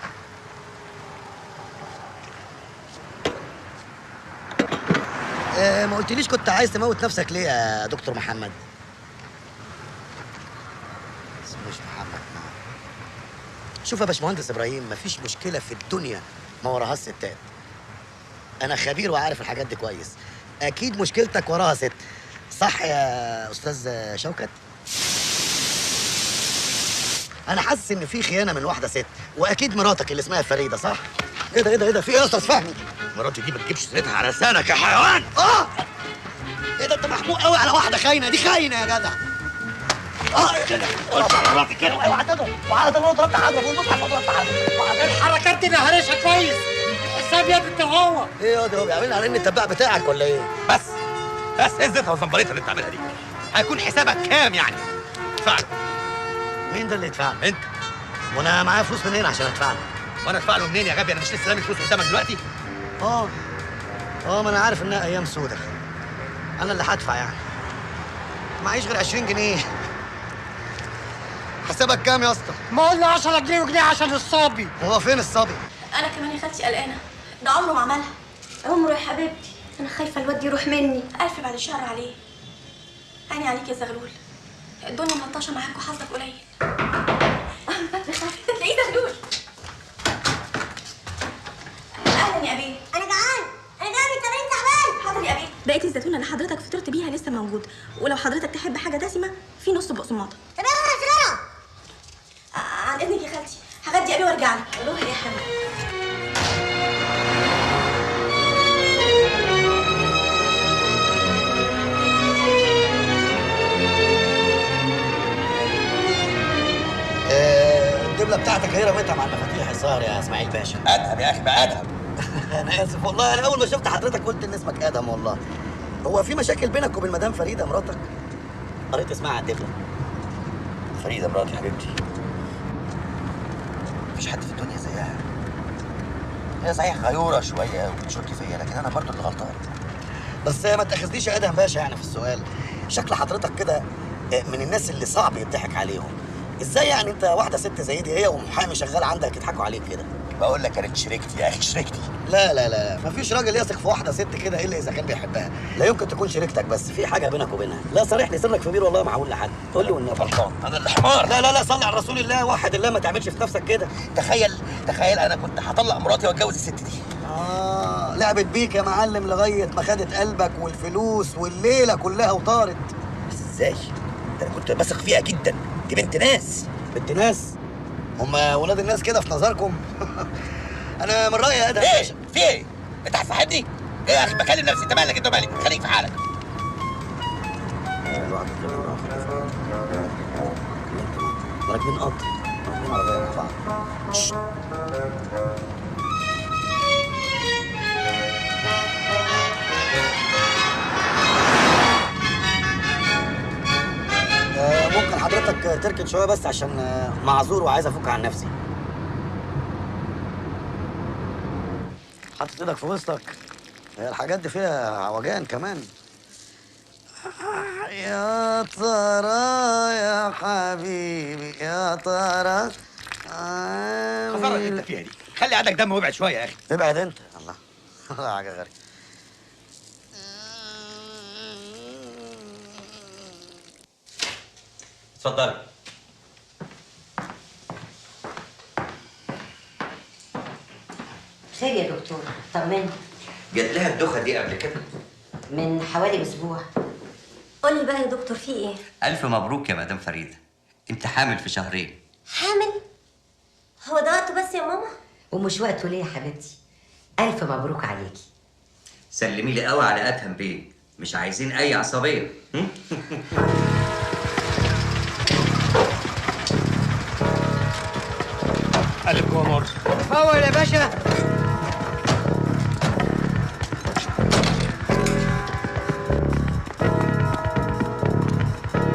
ما قلتليش كنت عايز تموت نفسك ليه يا دكتور محمد؟ اسمه مش محمد. شوف يا باشمهندس ابراهيم، مفيش مشكله في الدنيا ما وراها الستات. انا خبير وعارف الحاجات دي كويس. اكيد مشكلتك وراها ست، صح يا استاذ شوكت؟ انا حاسس ان في خيانه من واحده ست، واكيد مراتك اللي اسمها فريده، صح؟ ايه ده في ايه يا استاذ فهمي؟ مراتي دي ما تجيبش سيرتها على لسانك يا حيوان. ايه ده انت محموق قوي على واحده خاينه، دي خاينه يا جدع. قلت على مراتي كده. اوعى تضرب، وعلى ده ضربت حضرتك والمصحف ضربت حضرتك. الحركات دي نهرشها كويس. الحساب يا انت هو. ايه يا ده هو بيعملها على ان التباع بتاعك ولا ايه؟ بس ايه الزيتها والزنبليطه اللي بتعملها دي؟ هيكون حسابك كام يعني؟ ادفع له. مين ده اللي يدفع له؟ انت. وانا معايا فلوس منين عشان ادفع له؟ وانا ادفع له منين يا غبي؟ انا مش لسه رامي فلوس قدامك دلوقتي؟ ما انا عارف انها ايام سودة. انا اللي هدفع يعني. معيش غير 20 جنيه. حسابك كام يا اسطى؟ ما قلنا 10 جنيه وجنيه عشان الصبي. هو فين الصبي؟ انا كمان يا خالتي قلقانه، ده عمره ما عملها. عمره يا حبيبتي، انا خايفه الواد يروح مني. الف بعد الشر عليه. عيني عليك يا زغلول، الدنيا ملطشه معاك وحظك قليل. تلاقيه زغلول. اهلا يا ابي. انا جعان، انا جاي من التمرين تعبان. حاضر يا ابي. دقيقة الزيتون اللي حضرتك فطرت بيها لسه موجود، ولو حضرتك تحب حاجه دسمه في نص بقسماطه. طب يلا يا عن اذنك يا خالتي، هغدي عليه وارجع لك. روحي يا حبيبي. الدبله بتاعتك هي رميتها مع المفاتيح الظاهر يا اسماعيل باشا. ادهم يا اخي بقى ادهم. انا اسف والله، انا اول ما شفت حضرتك قلت ان اسمك ادهم والله. هو في مشاكل بينك وبين مدام فريده مراتك؟ قريت اسمها على الدبله. فريده مراتي حبيبتي، مفيش حد في الدنيا زيها. هي صحيح غيوره شويه وبتشك فيا، لكن انا برضه اللي غلطان. بس ما تاخذنيش يا ادهم باشا يعني في السؤال. شكل حضرتك كده من الناس اللي صعب يضحك عليهم. ازاي يعني انت واحده ست زي دي هي ومحامي شغال عندك يضحكوا عليك كده؟ بقول لك كانت شريكتي يا اخي، شريكتي. لا لا لا، مفيش راجل يثق في واحده ست كده الا اذا كان بيحبها. لا يمكن تكون شريكتك، بس في حاجه بينك وبينها. لا صريحني سرك كبير والله ما هقول لحد. قول لي والنبي. غلطان انا اللي حمار. لا لا لا، صلي على رسول الله، وحد الله، ما تعملش في نفسك كده. تخيل انا كنت هطلق مراتي واتجوز الست دي. لعبت بيك يا معلم لغايه ما خدت قلبك والفلوس والليله كلها وطارت. بس ازاي؟ ده انا كنت بثق فيها جدا، دي بنت ناس. بنت ناس؟ هم ولاد الناس كده في نظركم؟ انا من رايي يا ادهم. ايه؟ في ايه؟ انت هتصاحبني؟ ايه يا اخي بكلم نفسي، انت مالك؟ انت مالك؟ خليك في حالك. راكبين قطر، راكبين عربيه مع بعض. ممكن حضرتك تركن شويه بس عشان معذور وعايز افك عن نفسي. حاطط ايدك في وسطك، الحاجات دي فيها عوجان كمان. يا ترى يا حبيبي يا ترى خسارة اللي انت فيها دي، خلي عندك دم وابعد شويه يا اخي. ابعد انت. الله حاجه غريبه. اتفضلي. خير يا دكتور، طمني. جات لها الدخه دي قبل كده؟ من حوالي اسبوع. قولي بقى يا دكتور في ايه؟ ألف مبروك يا مدام فريدة، أنت حامل في شهرين. حامل؟ هو ده وقته بس يا ماما؟ ومش وقته ليه يا حبيبتي؟ ألف مبروك عليكي. سلمي لي قوي على أدهم بيه، مش عايزين أي عصبية. قلب جوه مر. فول يا باشا.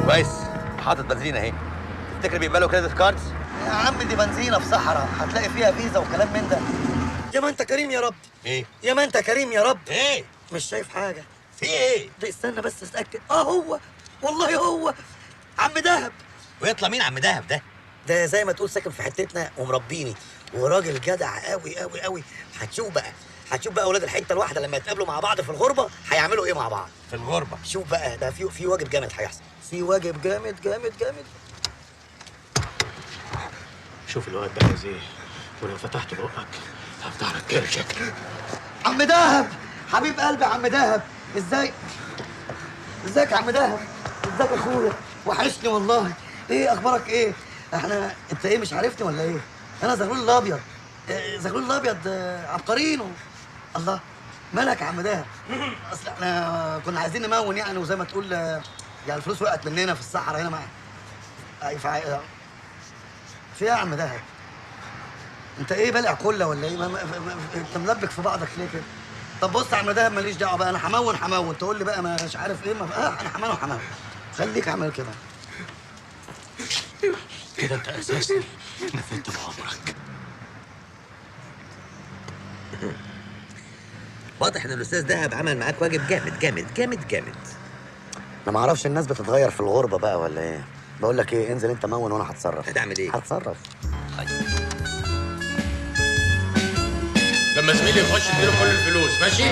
كويس، حاطط بنزين اهي. تفتكر بيقبلوا كريدت كاردز؟ يا عم دي بنزينه في صحراء، هتلاقي فيها فيزا وكلام من ده. يا ما انت كريم يا رب. ايه؟ يا ما انت كريم يا رب. ايه؟ مش شايف حاجه. في ايه؟ ده استنى بس اتاكد. هو والله هو عم دهب. ويطلع مين عم دهب ده؟ ده زي ما تقول ساكن في حتتنا ومربيني، وراجل جدع قوي قوي قوي. هتشوف بقى اولاد الحته الواحده لما يتقابلوا مع بعض في الغربه هيعملوا ايه مع بعض. في الغربه؟ شوف بقى، ده في واجب جامد هيحصل، في واجب جامد جامد جامد. شوف الواد ده عايز ايه، ولو فتحت بقك هفضل كرشك. عم دهب حبيب قلبي، عم دهب ازاي؟ ازيك يا عم دهب؟ ازيك يا اخويا؟ وحشني والله. ايه اخبارك ايه؟ انت ايه مش عارفني ولا ايه؟ انا زغلول الابيض. زغلول الابيض عبقرينو. الله مالك يا عم دهب؟ اصل احنا كنا عايزين نمون يعني، وزي ما تقول يعني الفلوس وقعت مننا في الصحراء هنا معايا. في ايه يا عم دهب؟ انت ايه بلع كله ولا ايه؟ انت ملبك في بعضك ليه كده؟ طب بص يا عم دهب، ماليش دعوه بقى، انا همون تقول لي بقى مش عارف ايه. انا همون خليك اعمل كده. كده انت اساسي نفدت بعمرك. واضح ان الاستاذ دهب عمل معاك واجب جامد جامد جامد جامد. انا ما اعرفش الناس بتتغير في الغربه بقى ولا ايه؟ بقول لك ايه، انزل انت مون وانا هتصرف. هتعمل ايه؟ هتصرف. لما زميلي يخش اديله كل الفلوس، ماشي؟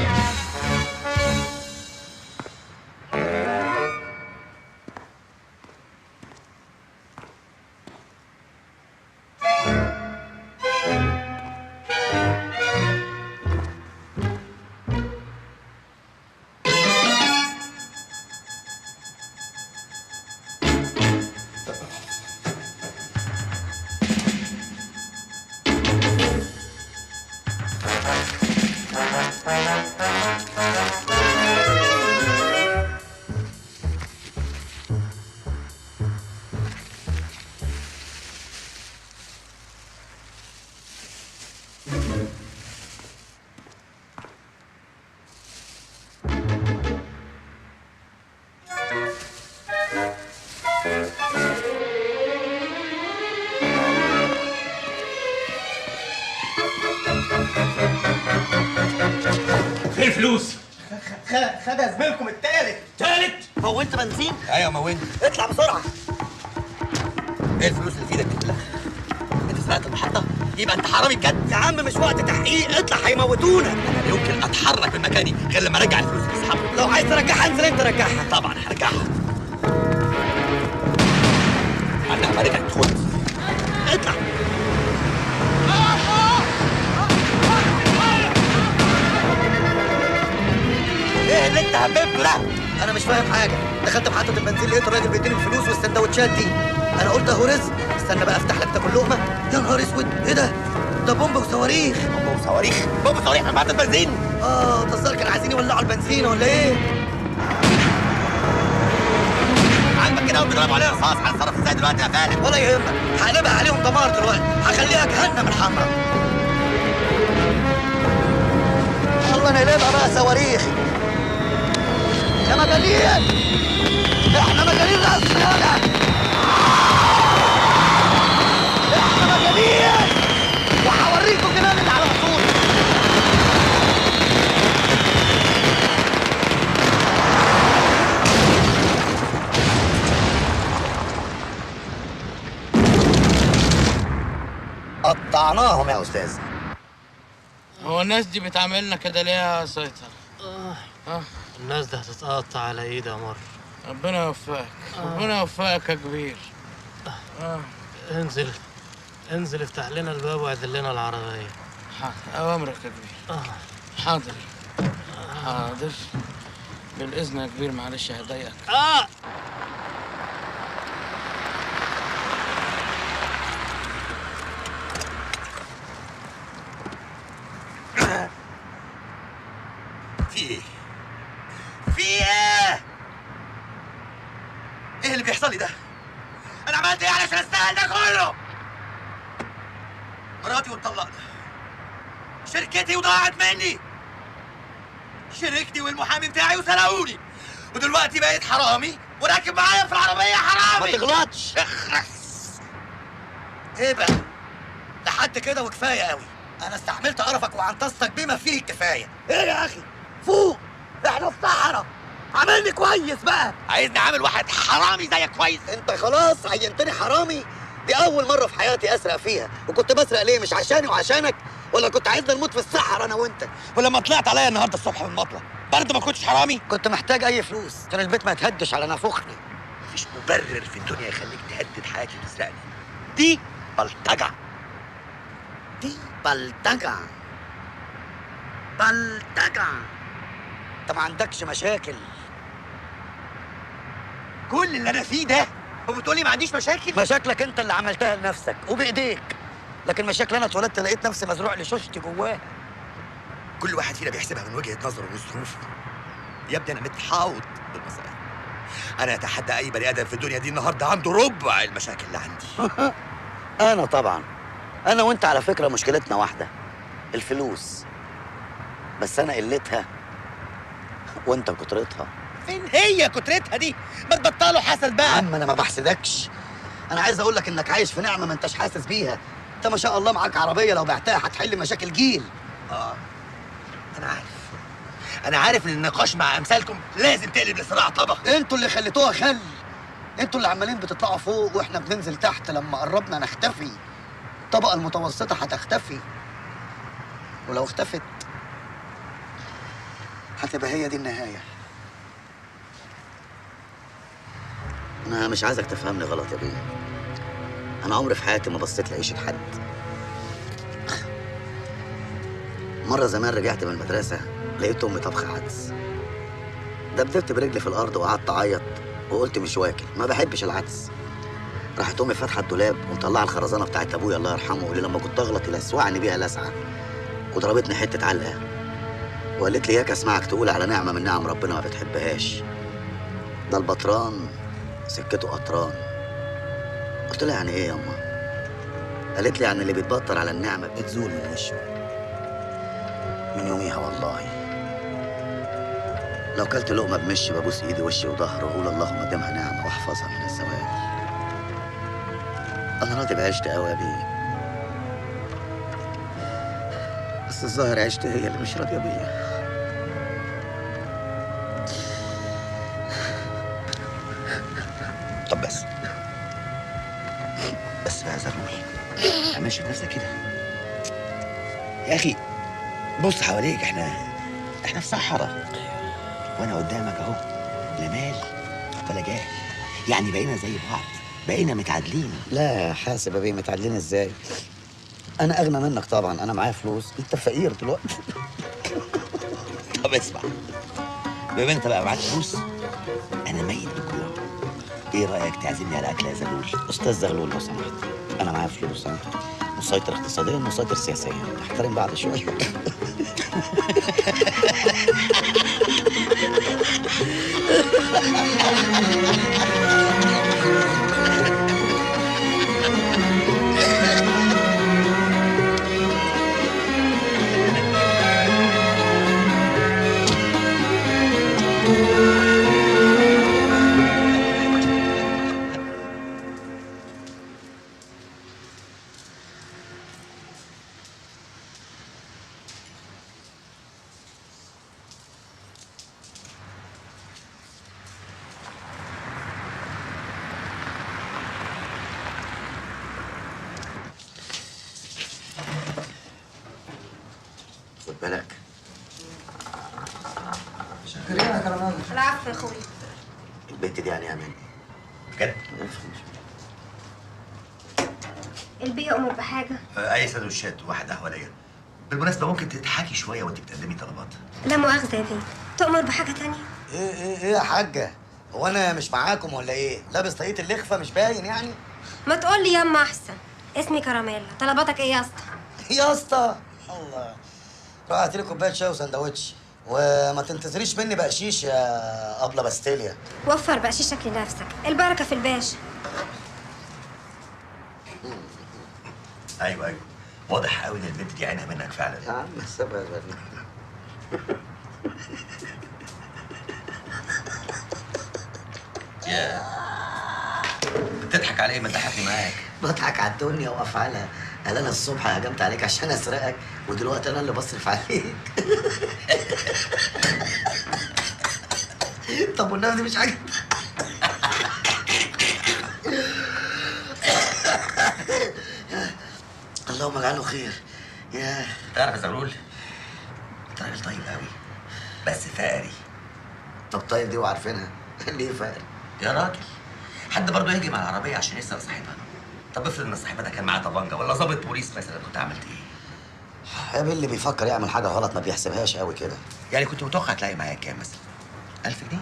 الفلوس. خدها زميلكم التالت. تالت؟ موتت بنزين؟ ايوه موين. اطلع بسرعه. ايه الفلوس اللي في ايدك دي كلها؟ انت سرقت المحطه؟ يبقى انت حرامي بجد. يا عم مش وقت تحقيق، اطلع هيموتونا. انا لا يمكن اتحرك من مكاني غير لما ارجع الفلوس لاصحابها. لو عايز ترجعها انزل انت رجعها. طبعا هرجعها. عندك مالك تدخل. اطلع. ايه اللي انت هببته ده؟ انا مش فاهم حاجه. دخلت محطه البنزين لقيت الراجل بيديني الفلوس والسندوتشات دي. انا قلت اهو رزق، استنى بقى افتح لك تاكل لقمه. يا نهار اسود، ايه ده؟ ده بومب وصواريخ. بومب وصواريخ؟ بومب وصواريخ من محطه البنزين؟ ده الظاهر كانوا عايزين يولعوا البنزين ولا ايه؟ عاجبك كده وبيضربوا عليها رصاص، هنتصرف ازاي دلوقتي يا فندم؟ ولا يهمك، هقلبها عليهم دمار دلوقتي، هخليها جهنم الحمراء. الله نقلبها بقى صواريخ. يا مجانين، احنا مجانين رسمي يالا. احنا مجانين، وهوريكم جنان اللي على اصول. قطعناهم يا استاذ. هو الناس دي بتعاملنا كده ليه يا سيطر؟ الناس دي هتتقطع على ايدي يا مر. ربنا يوفقك، ربنا يوفقك يا كبير. انزل انزل افتح لنا الباب واعدل لنا العربية. حاضر، أوامرك يا كبير. حاضر حاضر. بالإذن يا كبير، معلش هضايقك. في ايه؟ في ايه؟ ايه اللي بيحصل لي ده؟ انا عملت ايه علشان استاهل ده كله؟ مراتي واتطلقنا، شركتي وضاعت مني، شركتي والمحامي بتاعي وسرقوني، ودلوقتي بقيت حرامي وراكب معايا في العربية حرامي. ما تغلطش. اخرس. ايه بقى؟ لحد كده وكفايه قوي. انا استحملت قرفك وعنطستك بما فيه الكفايه. ايه يا اخي؟ فوق، احنا في صحراء. عاملني كويس بقى. عايزني اعمل واحد حرامي زيك كويس؟ انت خلاص عينتني حرامي. دي اول مره في حياتي اسرق فيها. وكنت بسرق ليه؟ مش عشاني وعشانك، ولا كنت عايزنا نموت في الصحراء انا وانت؟ ولما طلعت عليا النهارده الصبح من المطلع برضه ما كنتش حرامي؟ كنت محتاج اي فلوس عشان البيت ما يتهدش على نافوخني. مفيش مبرر في الدنيا يخليك تهدد حياتي وتسرقني. دي بلطجه. دي بلطجه. بلطجه. انت ما عندكش مشاكل. كل اللي انا فيه ده وبتقولي ما عنديش مشاكل؟ مشاكلك انت اللي عملتها لنفسك وبايديك، لكن مشاكل انا اتولدت لقيت نفسي مزروع لشوشتي جواه. كل واحد فينا بيحسبها من وجهه نظره وظروفه. يا ابني انا متحاوط بالمسألة. انا اتحدى اي بني ادم في الدنيا دي النهارده عنده ربع المشاكل اللي عندي. انا طبعا، انا وانت على فكره مشكلتنا واحده، الفلوس. بس انا قلتها وانت كترتها. فين هي كترتها دي؟ ما تبطلوا حسد بقى. عم انا ما بحسدكش، انا عايز اقول لك انك عايش في نعمه ما انتش حاسس بيها. انت ما شاء الله معاك عربيه لو بعتها هتحل مشاكل جيل. انا عارف ان النقاش مع امثالكم لازم تقلب لصراع طبق. انتوا اللي خليتوها خل. انتوا اللي عمالين بتطلعوا فوق واحنا بننزل تحت. لما قربنا نختفي. الطبقه المتوسطه هتختفي، ولو اختفت هتبقى هي دي النهايه. انا مش عايزك تفهمني غلط يا بيه. انا عمري في حياتي ما بصيت لعيشه حد. مره زمان رجعت من المدرسه لقيت امي طبخه عدس. دبدبت برجلي في الارض وقعدت اعيط وقلت مش واكل، ما بحبش العدس. راحت امي فاتحه الدولاب ومطلعه الخرزانه بتاعت ابويا الله يرحمه، واللي لما كنت اغلط يلسوعني بيها لسعه، وضربتني حته علقه وقالت لي ياك اسمعك تقول على نعمه من نعم ربنا ما بتحبهاش، ده البطران سكته قطران. قلت لها يعني ايه يا امه؟ قالت لي يعني اللي بيتبطر على النعمه بتزول من وشه. من يوميها والله لو كلت لقمه بمشي ببوس ايدي وشي وظهري واقول اللهم دمها نعمه واحفظها من الزوال. انا راضي بعشت قوي يا بيه، بس الظاهر عشت هي اللي مش راضيه بيا. يا اخي بص حواليك، احنا في صحراء، وانا قدامك اهو، لا مال ولا جاه، يعني بقينا زي بعض، بقينا متعادلين. لا حاسب يا بيه، متعادلين ازاي؟ انا اغنى منك طبعا، انا معايا فلوس، انت فقير دلوقتي. طب اسمع، بما انت بقى معاك فلوس، انا ميت بالجوع، ايه رايك تعزمني على اكله يا زغلول؟ استاذ زغلول لو سمحت، انا معايا فلوس، انا مسيطر اقتصاديا ومسيطر سياسيا، نحترم بعض شويه. خد بالك. شكرين يا كرمان. العفو يا اخوي. البنت دي يعني امان بجد؟ البي يأمر بحاجة؟ اي سندوتشات واحد قهوه ليا. بالمناسبه ممكن تضحكي شويه وانت بتقدمي طلبات؟ لا مؤاخذة يا بيه، تؤمر بحاجة تانية؟ ايه يا حاجه، هو انا مش معاكم ولا ايه؟ لابس طاقية اللخفه مش باين يعني؟ ما تقول لي ياما أحسن. اسمي كراميلا، طلباتك إيه يا اسطى؟ يا اسطى الله، روح هاتي لي كوبايه شاي وسندوتش، وما تنتظريش مني بقشيش يا ابله باستيليا. وفر بقشيشك لنفسك، البركة في الباشا. ايوه واضح قوي ان البنت دي عينها منك فعلا. يا عم سيبها يا يا بتضحك على ايه؟ ما تضحكني معاك. بضحك على الدنيا وافعالها. قال انا الصبح هجمت عليك عشان اسرقك، ودلوقتي انا اللي بصرف عليك. طب والنبي دي مش حاجه. اللهم اجعله خير. ياه تعرف يا زغلول، انت راجل طيب قوي بس فقري. طب طيب دي وعارفينها. ليه فقري؟ يا راجل حد برضه يهجم على العربيه عشان يسرق صاحبها؟ طب افرض ان صاحبها ده كان معاه طبنجه ولا ضابط بوليس مثلا، كنت عملت ايه؟ يا بيه اللي بيفكر يعمل حاجه غلط ما بيحسبهاش قوي كده. يعني كنت متوقع تلاقي معايا كام مثلا؟ 1000 جنيه؟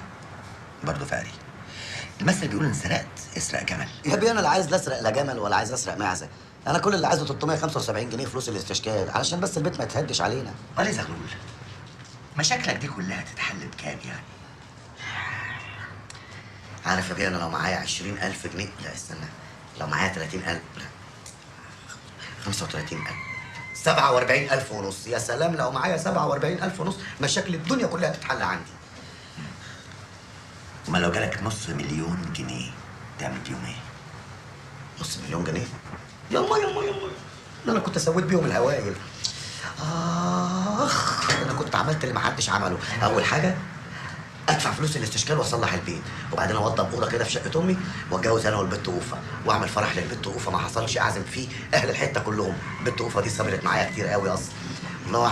برضه فقري. المثل بيقول ان سرقت اسرق جمل. يا بيه انا لا عايز لا اسرق لا جمل ولا عايز اسرق معزه، انا كل اللي عايزه 375 جنيه فلوس الاستشكال علشان بس البيت ما يتهدش علينا. امال يا زغلول مشاكلك دي كلها تتحل بكام يعني؟ عارف يا بيه انا لو معايا 20000 جنيه، لا استنى، لو معايا 30000، لا 35000، 47000 ونص. يا سلام لو معايا 47000 ونص، مشاكل الدنيا كلها تتحل عندي. امال لو جالك نص مليون جنيه تعمل بيهم ايه؟ نص مليون جنيه؟ يما ده انا كنت سويت بيهم الهوايل. ده انا كنت عملت اللي محدش عمله. اول حاجه ادفع فلوس الاستشكال واصلح البيت، وبعدين اوضب اوضه كده في شقه امي واتجوز انا والبت اوفه، واعمل فرح للبت اوفه ما حصلش اعزم فيه اهل الحته كلهم. البت اوفه دي صبرت معايا كتير قوي اصلا. الله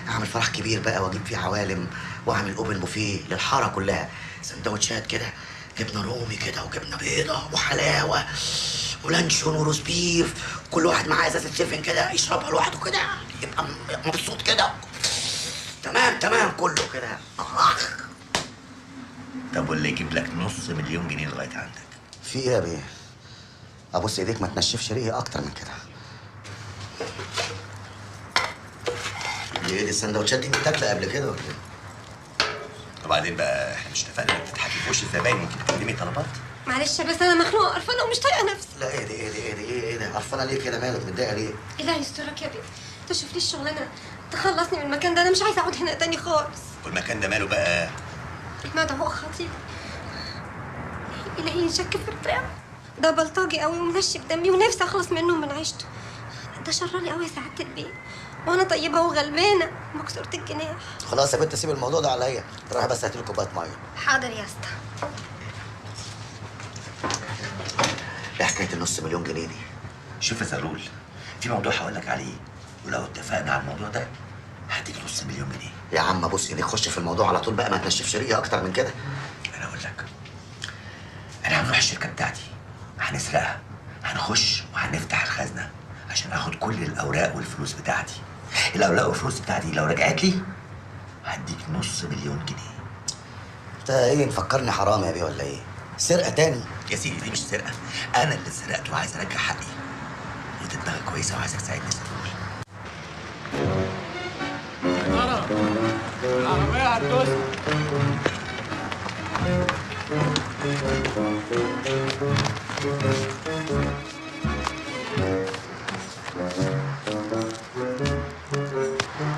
اعمل فرح كبير بقى واجيب فيه عوالم، واعمل اوبن بوفيه للحاره كلها، سندوتشات كده، جبنه رومي كده وجبنه بيضه وحلاوه ولانشون وروز بيف، كل واحد معاه ازازه سيفن كده يشربها لوحده كده، يبقى مبسوط كده. تمام كله كده. طب واللي يجيب لك نص مليون جنيه لغايه عندك؟ في ايه يا بيه؟ ابوس ايديك ما تنشفش ريقي اكتر من كده. دي السندوتشات دي متاكله قبل كده ولا ايه؟ وبعدين بقى احنا مش اتفقنا انك تضحكي في وش الزباين وانت بتقدمي طلبات؟ معلش بس أنا مخنوقة قرفانة ومش طايقة نفسي. لا ايه ده قرفانه ليه كده؟ مالك متضايقه ليه؟ إله يسترك يا بيه، تشوف لي الشغلانة تخلصني من المكان ده، أنا مش عايزة أقعد هنا تاني خالص. والمكان ده ماله بقى؟ مدعو خطير، إلهي يشك في الرقاب، ده بلطجي قوي ومنشف دمي ونفسي أخلص منه ومن عيشته. ده شرالي قوي يا سعادة البيه، وأنا طيبة وغلبانة مكسورة الجناح. خلاص يا بنت سيب الموضوع ده عليا، روحي بس هاتي لي كوبايه ميه. حاضر يا اسطى. ايه حكايه النص مليون جنيه دي؟ شوف يا زغلول، في موضوع هقول لك عليه ولو اتفقنا على الموضوع ده هديك نص مليون جنيه. يا عم بص ايديك، خش في الموضوع على طول بقى، ما تنشفش ريقي اكتر من كده. انا اقول لك، انا هنروح الشركه بتاعتي هنسرقها، هنخش وهنفتح الخزنه عشان اخد كل الاوراق والفلوس بتاعتي. الاوراق والفلوس بتاعتي لو رجعت لي هديك نص مليون جنيه. انت ايه مفكرني حرامي يا بيه ولا ايه؟ سرقه تاني؟ يا سيدي دي مش سرقه، انا اللي سرقت وعايز ارجع حقي. انت دماغك كويسه وعايزك تساعدني يا زغلول. العربية هتدوس.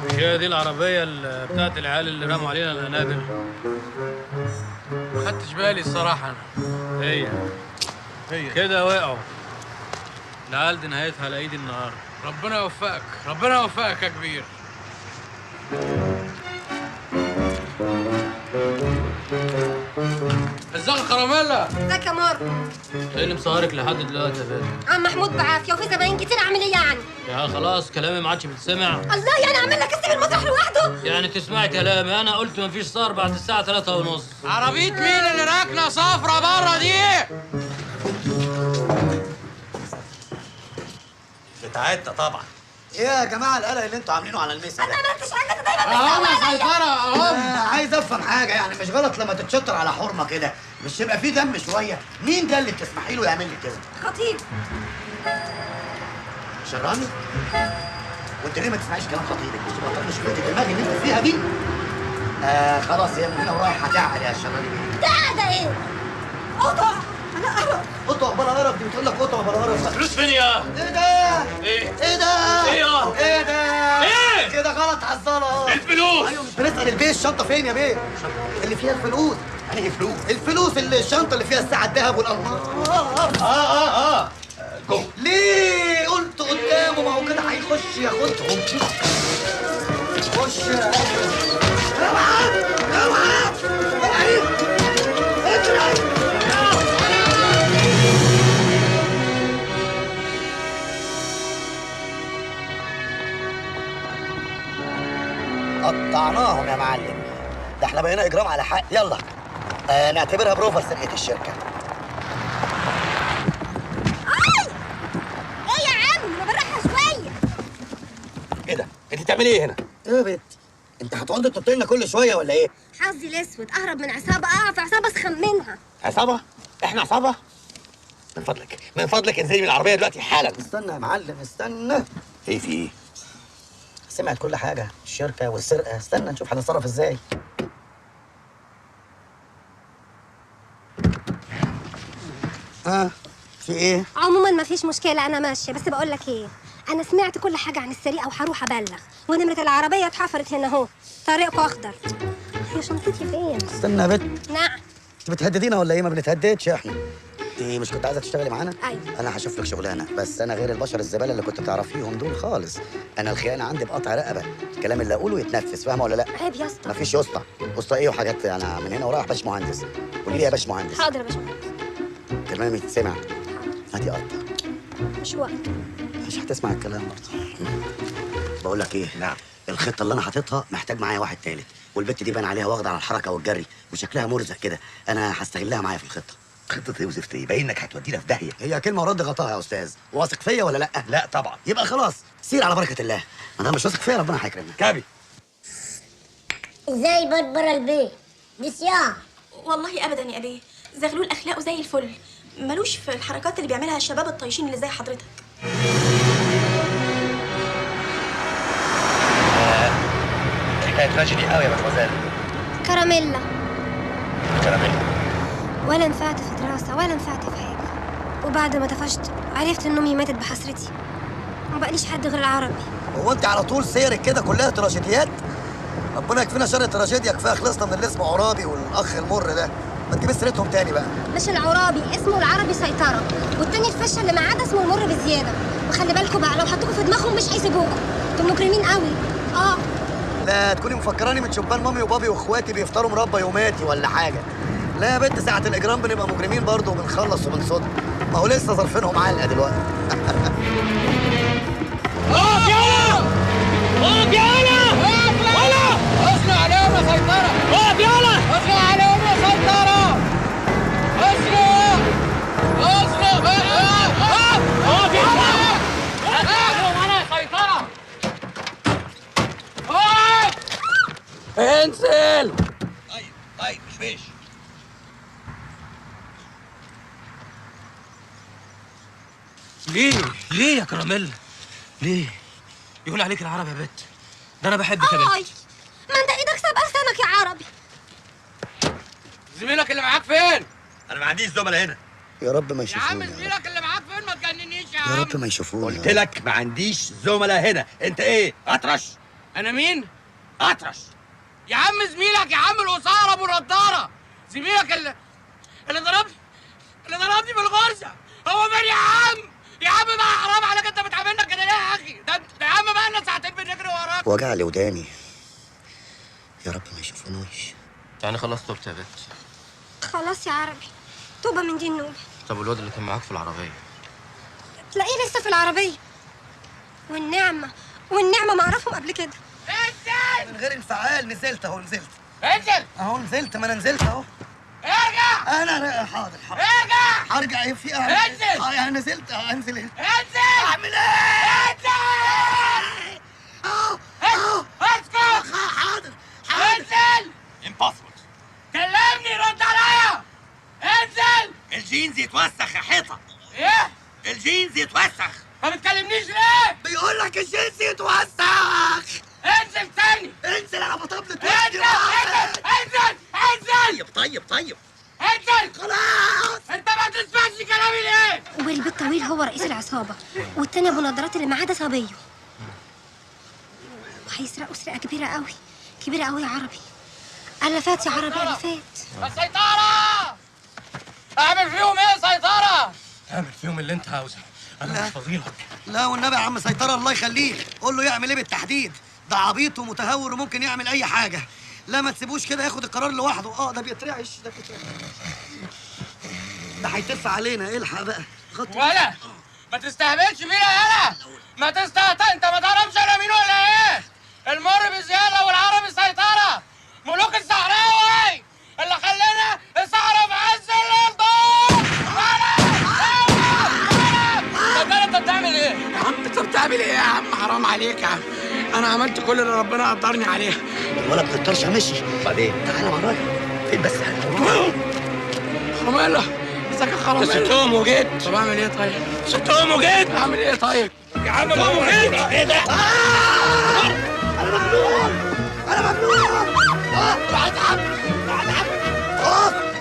مش هي دي العربية بتاعت العيال اللي رموا علينا القنابل؟ ما خدتش بالي الصراحة أنا. هي كده وقعوا. العيال دي نهايتها على إيدي النهاردة. ربنا يوفقك، ربنا يوفقك يا كبير. ازيك يا كراميلا؟ ازيك يا مار؟ ايه اللي مسهرك لحد دلوقتي يا فندم؟ عم محمود بعافيه وفي زباين كتير، اعمل ايه يعني؟ يا خلاص كلامي ما عادش بيتسمع. الله، يعني اعمل لك اسم المسرح لوحده؟ يعني تسمعي كلامي، انا قلت مفيش سهر بعد الساعة 3:30. عربية مين اللي راكنة صفرة بره دي؟ بتاعتنا طبعا. ايه يا جماعه القلق اللي انتوا عاملينه على الميس ده؟ انا ما عملتش حاجه، انت دايما اهو بتسوي عليا. سيطرة اهو. عايز افهم حاجه، يعني مش غلط لما تتشطر على حرمه كده؟ مش يبقى فيه دم شويه؟ مين ده اللي بتسمحي له يعمل لي كده؟ خطيب. شراني؟ وانت ليه ما تسمعيش كلام خطيبك؟ مش بطل مشكله الدماغ اللي انت فيها دي؟ خلاص هي من هنا ورايح هتعقل يا شراني. ده ايه؟ قطع. انا قرف. قطع بلا قرف، دي بتقول لك قطع بلا قرف. فلوس فين يا؟ ايه ده؟ ايه؟ ايه ده؟ ايه يا؟ ايه ده؟ ايه؟ كده غلط عالظلط. الفلوس. ايوه مش بنسأل البيه الشنطة فين يا بيه؟ اللي فيها الفلوس. انهي فلوس؟ الفلوس اللي الشنطة اللي فيها الساعة الذهب والألماس. جوه. ليه؟ قلت قدامه، ما هو كده هيخش ياخدهم. خش يا اوعى اوعى اوعى اجري. قطعناهم يا معلم، ده احنا بقينا اجرام على حق. يلا نعتبرها بروفا لسرقة الشركة. ايه يا عم، ما بالراحه شويه. ايه ده؟ انت بتعملي ايه هنا؟ ايه يا بنت؟ انت هتقعدي تنط لنا كل شوية ولا ايه؟ حظي الاسود، اهرب من عصابه اقع في عصابه اسخن منها. عصابة؟ احنا عصابة؟ من فضلك من فضلك انزلي من العربية دلوقتي حالا. استنى يا معلم استنى. ايه في ايه؟ سمعت كل حاجة، الشركة والسرقة. استنى نشوف هنتصرف ازاي. في ايه؟ عموما ما فيش مشكله، انا ماشيه. بس بقول لك ايه، انا سمعت كل حاجه عن السرقه وهروح ابلغ، ونمره العربيه اتحفرت هنا اهو، طريقكم اخضر. هي شنطتي فين؟ استنى يا بنت، نعم. انت بتهددينا ولا ايه؟ ما بنتهددش احنا. انت مش كنت عايزه تشتغلي معانا؟ ايوه. انا هشوف لك شغلانه، بس انا غير البشر الزباله اللي كنت تعرفيهم دول خالص. انا الخيانه عندي بقطع رقبه، الكلام اللي اقوله يتنفذ، فاهمه ولا لا؟ عيب يا اسطى. مفيش يسطا، يسطا ايه وحاجات. انا من هنا ورايح باش مهندس. قولي لي يا باش مهندس. حاضر يا باشمهندس. كلامي يتسمع. هاتي قطه. مش وقت. مش هتسمع الكلام برضه. بقول لك ايه؟ نعم. الخطه اللي انا حاططها محتاج معايا واحد تالت، والبت دي باين عليها واخده على الحركه والجري وشكلها مرزق كده. انا هستغلها معايا في الخطه. خطة ايه وزفت ايه؟ باين انك هتودينا في داهية. هي كلمة ورد غطاها يا أستاذ. واثق فيا ولا لأ؟ لا طبعا. يبقى خلاص سير على بركة الله. ما دام مش واثق فيا ربنا هيكرمك. كابي. ازاي بره البيت؟ دي صياعة. والله ابدا يا ابي، زغلول اخلاقه زي الفل، ملوش في الحركات اللي بيعملها الشباب الطايشين اللي زي حضرتك. حكاية تراجيدي قوي يا مدموزيل. كراميلا. كراميلا. ولا نفعت في دراسة ولا نفعت في حاجة، وبعد ما طفشت عرفت ان امي ماتت بحسرتي، ومبقليش حد غير العربي. هو انت على طول سيرك كده كلها تراجيديات؟ ربنا يكفينا شر التراجيديا، كفايه خلصنا من اللي اسمه عرابي والاخ المر ده. ما تجيب سيرتهم تاني بقى. مش العرابي، اسمه العربي سيطرة، والتاني الفشة اللي معاه ده اسمه المر بزيادة. وخلي بالكوا بقى، لو حطوكوا في دماغهم مش هيسيبوكوا، انتوا مجرمين قوي. لا تكوني مفكراني من شبان مامي وبابي واخواتي بيفطروا مربى يوماتي ولا حاجه. لا يا بنت، ساعة الإجرام بنبقى مجرمين برضه وبنخلص وبنصد. ما هو لسه ظرفينهم علقة دلوقتي. اقف يلا! انزل. طيب مش فيش. ليه يا كراميل؟ ليه؟ يقول عليك العربي يا بت. ده انا بحبك يا بت. ما انت ايدك سابقه لسانك يا عربي. زميلك اللي معاك فين؟ انا ما عنديش زملاء هنا. يا رب ما يا عم يشوفونا. زميلك اللي معاك فين؟ ما تجننيش يا يا عم. رب ما يشوفونا. قلت لك ما عنديش زملاء هنا. انت ايه؟ اطرش؟ انا مين؟ اطرش. يا عم زميلك يا عم القصار ابو نضاره. زميلك اللي ضربني بالغرزه. هو مين يا عم؟ يا عم بقى حرام عليك، انت بتعاملنا كده ليه يا اخي؟ ده يا عم بقى لنا ساعتين بنجري وراك. وجع لي وداني. يا رب ما يشوفوناش. يعني خلاص توبت يا بت. خلاص يا عربي، توبه من دي النوبه. طب والواد اللي كان معاك في العربيه؟ تلاقيه لسه في العربيه. والنعمه ما اعرفهم قبل كده. من غير انفعال نزلت اهو. نزلت انزل نزلت. ما انا نزلت اهو. ارجع. انا حاضر. ارجع. هرجع ايه في انزل. انا نزلت. انزل ايه؟ انزل. اعمل ايه؟ انزل. اسكت. حاضر. انزل. امبوسيبل. كلمني رد عليا. انزل. الجينز يتوسخ يا حيطه. ايه؟ الجينز يتوسخ. ما بتكلمنيش ليه؟ بيقول لك الجنس يتوسخ. انزل تاني. انزل. انا بطبلت انزل. انزل. طيب انزل. خلاص. انت ما تسمعش كلامي ليه؟ والبيت طويل هو رئيس العصابه، والتاني ابو نضارات اللي معاه ده صبيه. وهيسرقوا سرقه كبيره قوي يا عربي. الفات يا عربي الفات. السيطره. اعمل فيهم ايه سيطره؟ اعمل فيهم اللي انت عاوزه. انا مش فاضيلك. لا والنبي يا عم سيطره الله يخليك. قول له يعمل ايه بالتحديد. ده عبيط ومتهور وممكن يعمل اي حاجه. لا ما تسيبوش كده ياخد القرار لوحده. ده بيترعش. ده هيتف علينا. الحق بقى. ولا ما تستهبلش بينا يالا. ما تستهتر. انت ما تعرفش انا مين ولا ايه؟ المر بزياده والعربي سيطره. ملوك الصحراوي اللي خلينا الصحراء في عز الليل دول. انت بتعمل ايه؟ يا عم انت بتعمل ايه يا عم؟ حرام عليك يا عم. انا عملت كل اللي ربنا قدرني عليه. ولا بتقدرش مشي. بعدين تعالى ورايا. فين بس؟ خرمالة. ازيك يا خرمالة؟ سبتهم وجيت. طب اعمل ايه طيب؟ سبتهم وجيت. اعمل ايه طيب؟ يا عم بابا جيت. ايه ده؟ انا مجنون.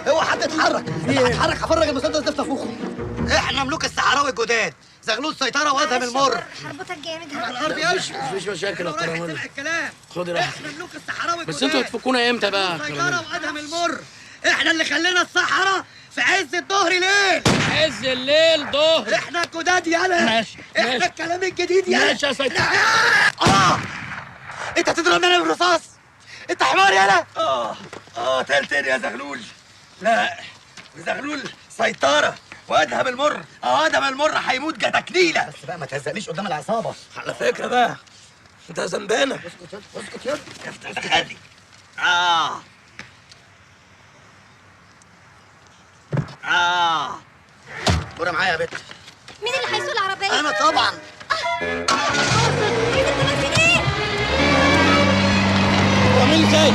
اوعى حد يتحرك. هتحرك هفرج المسدس ده في نافوخه. احنا ملوك الصحراوي الجداد. زغلول سيطره وادهم المر. حربتك جامد. على الارض يلا. مفيش مشاكل يا كراميل. الكلام. خدي راحتك. احنا ملوك الصحراوي الجداد. بس انتوا هتفكونا امتى بقى يا سيطره كراميل؟ وادهم المر. احنا اللي خلينا الصحراء في عز الظهر ليل. عز الليل ظهر. احنا الجداد يالا. ماشي. احنا الكلام الجديد يالا. ماشي يا سيطره. انت هتضربني انا بالرصاص؟ انت حمار يالا. تلتين يا زغلول. لا زغلول سيطرة وادهم المر. ادهم المر هيموت جتكليلة. بس بقى ما تهزقنيش قدام العصابه. على فكره بقى انت ذنبانه. اسكت يا افتح خلي. دوري معايا يا بت. مين اللي هيسوق العربيه؟ انا طبعا. كراميل جاي.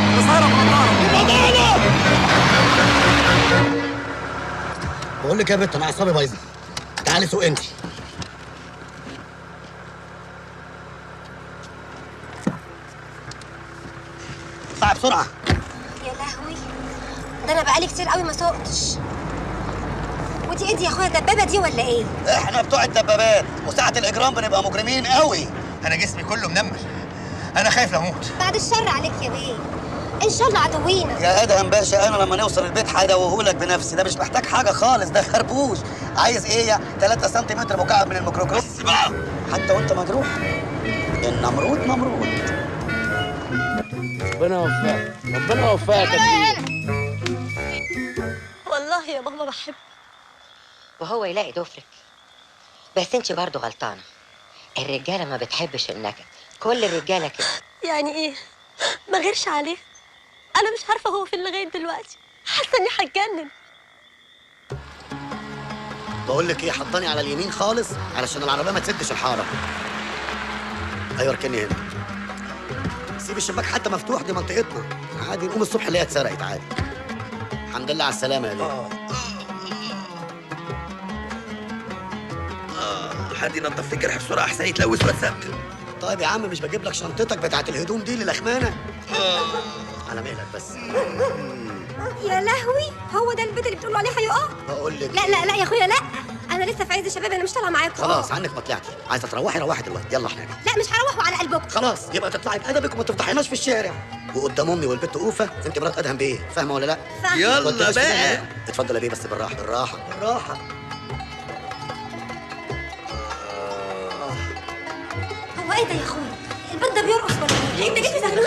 بقول لك يا بت انا اعصابي بايظه. تعالي سوق انت. اطلع بسرعه. يا لهوي، ده انا بقالي كتير قوي ما سوقتش. ودي ايه دي يا اخويا؟ الدبابه دي ولا ايه؟ احنا بتوع الدبابات وساعه الاجرام بنبقى مجرمين قوي. انا جسمي كله منمل. انا خايف لاموت. بعد الشر عليك يا بيه، ان شاء الله عدوينا. يا ادهم باشا انا لما نوصل البيت هدوهولك بنفسي. ده مش محتاج حاجه خالص. ده خربوش. عايز ايه يا 3 سنتيمتر مكعب من الميكروكروب حتى وانت مجروح. النمرود نمرود. ربنا يوفقك. ربنا يوفقك يا كبير. والله يا ماما بحبك. وهو يلاقي ضفرك. بس انت برضه غلطانه. الرجاله ما بتحبش النكد. كل الرجاله كده. يعني ايه؟ ما غيرش عليه. انا مش عارفه هو فين لغايه دلوقتي. حاسه اني هتجنن. بقول لك ايه، حطاني على اليمين خالص علشان العربيه ما تسدش الحاره. ايوه اركني هنا. سيب الشباك حتى مفتوح، دي منطقتنا. عادي نقوم الصبح اللي هي اتسرقت عادي. الحمد لله على السلامة يا ليه. حد ينضف لي الجرح بسرعه احسن يتلوث واتسبب. طيب يا عم مش بجيب لك شنطتك بتاعت الهدوم دي للأخمانة؟ على مهلك بس. يا لهوي، هو ده البيت اللي بتقولوا عليه هيقع؟ بقول لك لا لا لا يا اخويا لا، انا لسه في عز الشباب، انا مش طالعه معاكم. خلاص عنك ما طلعتي، عايزه تروحي روحي دلوقتي، يلا احنا. لا مش هروح وعلى قلبكم. خلاص يبقى تطلعي بأدبك وما تفضحيناش في الشارع. وقدام امي والبت اوفه انت مرات ادهم بيه، فاهمه ولا لا؟ فاهمه. يلا بقى. اتفضل يا بيه بس بالراحه بالراحه بالراحه. هو ايه ده يا اخويا؟ البيت ده بيرقص ولا ايه؟ انت جيت تزغلول؟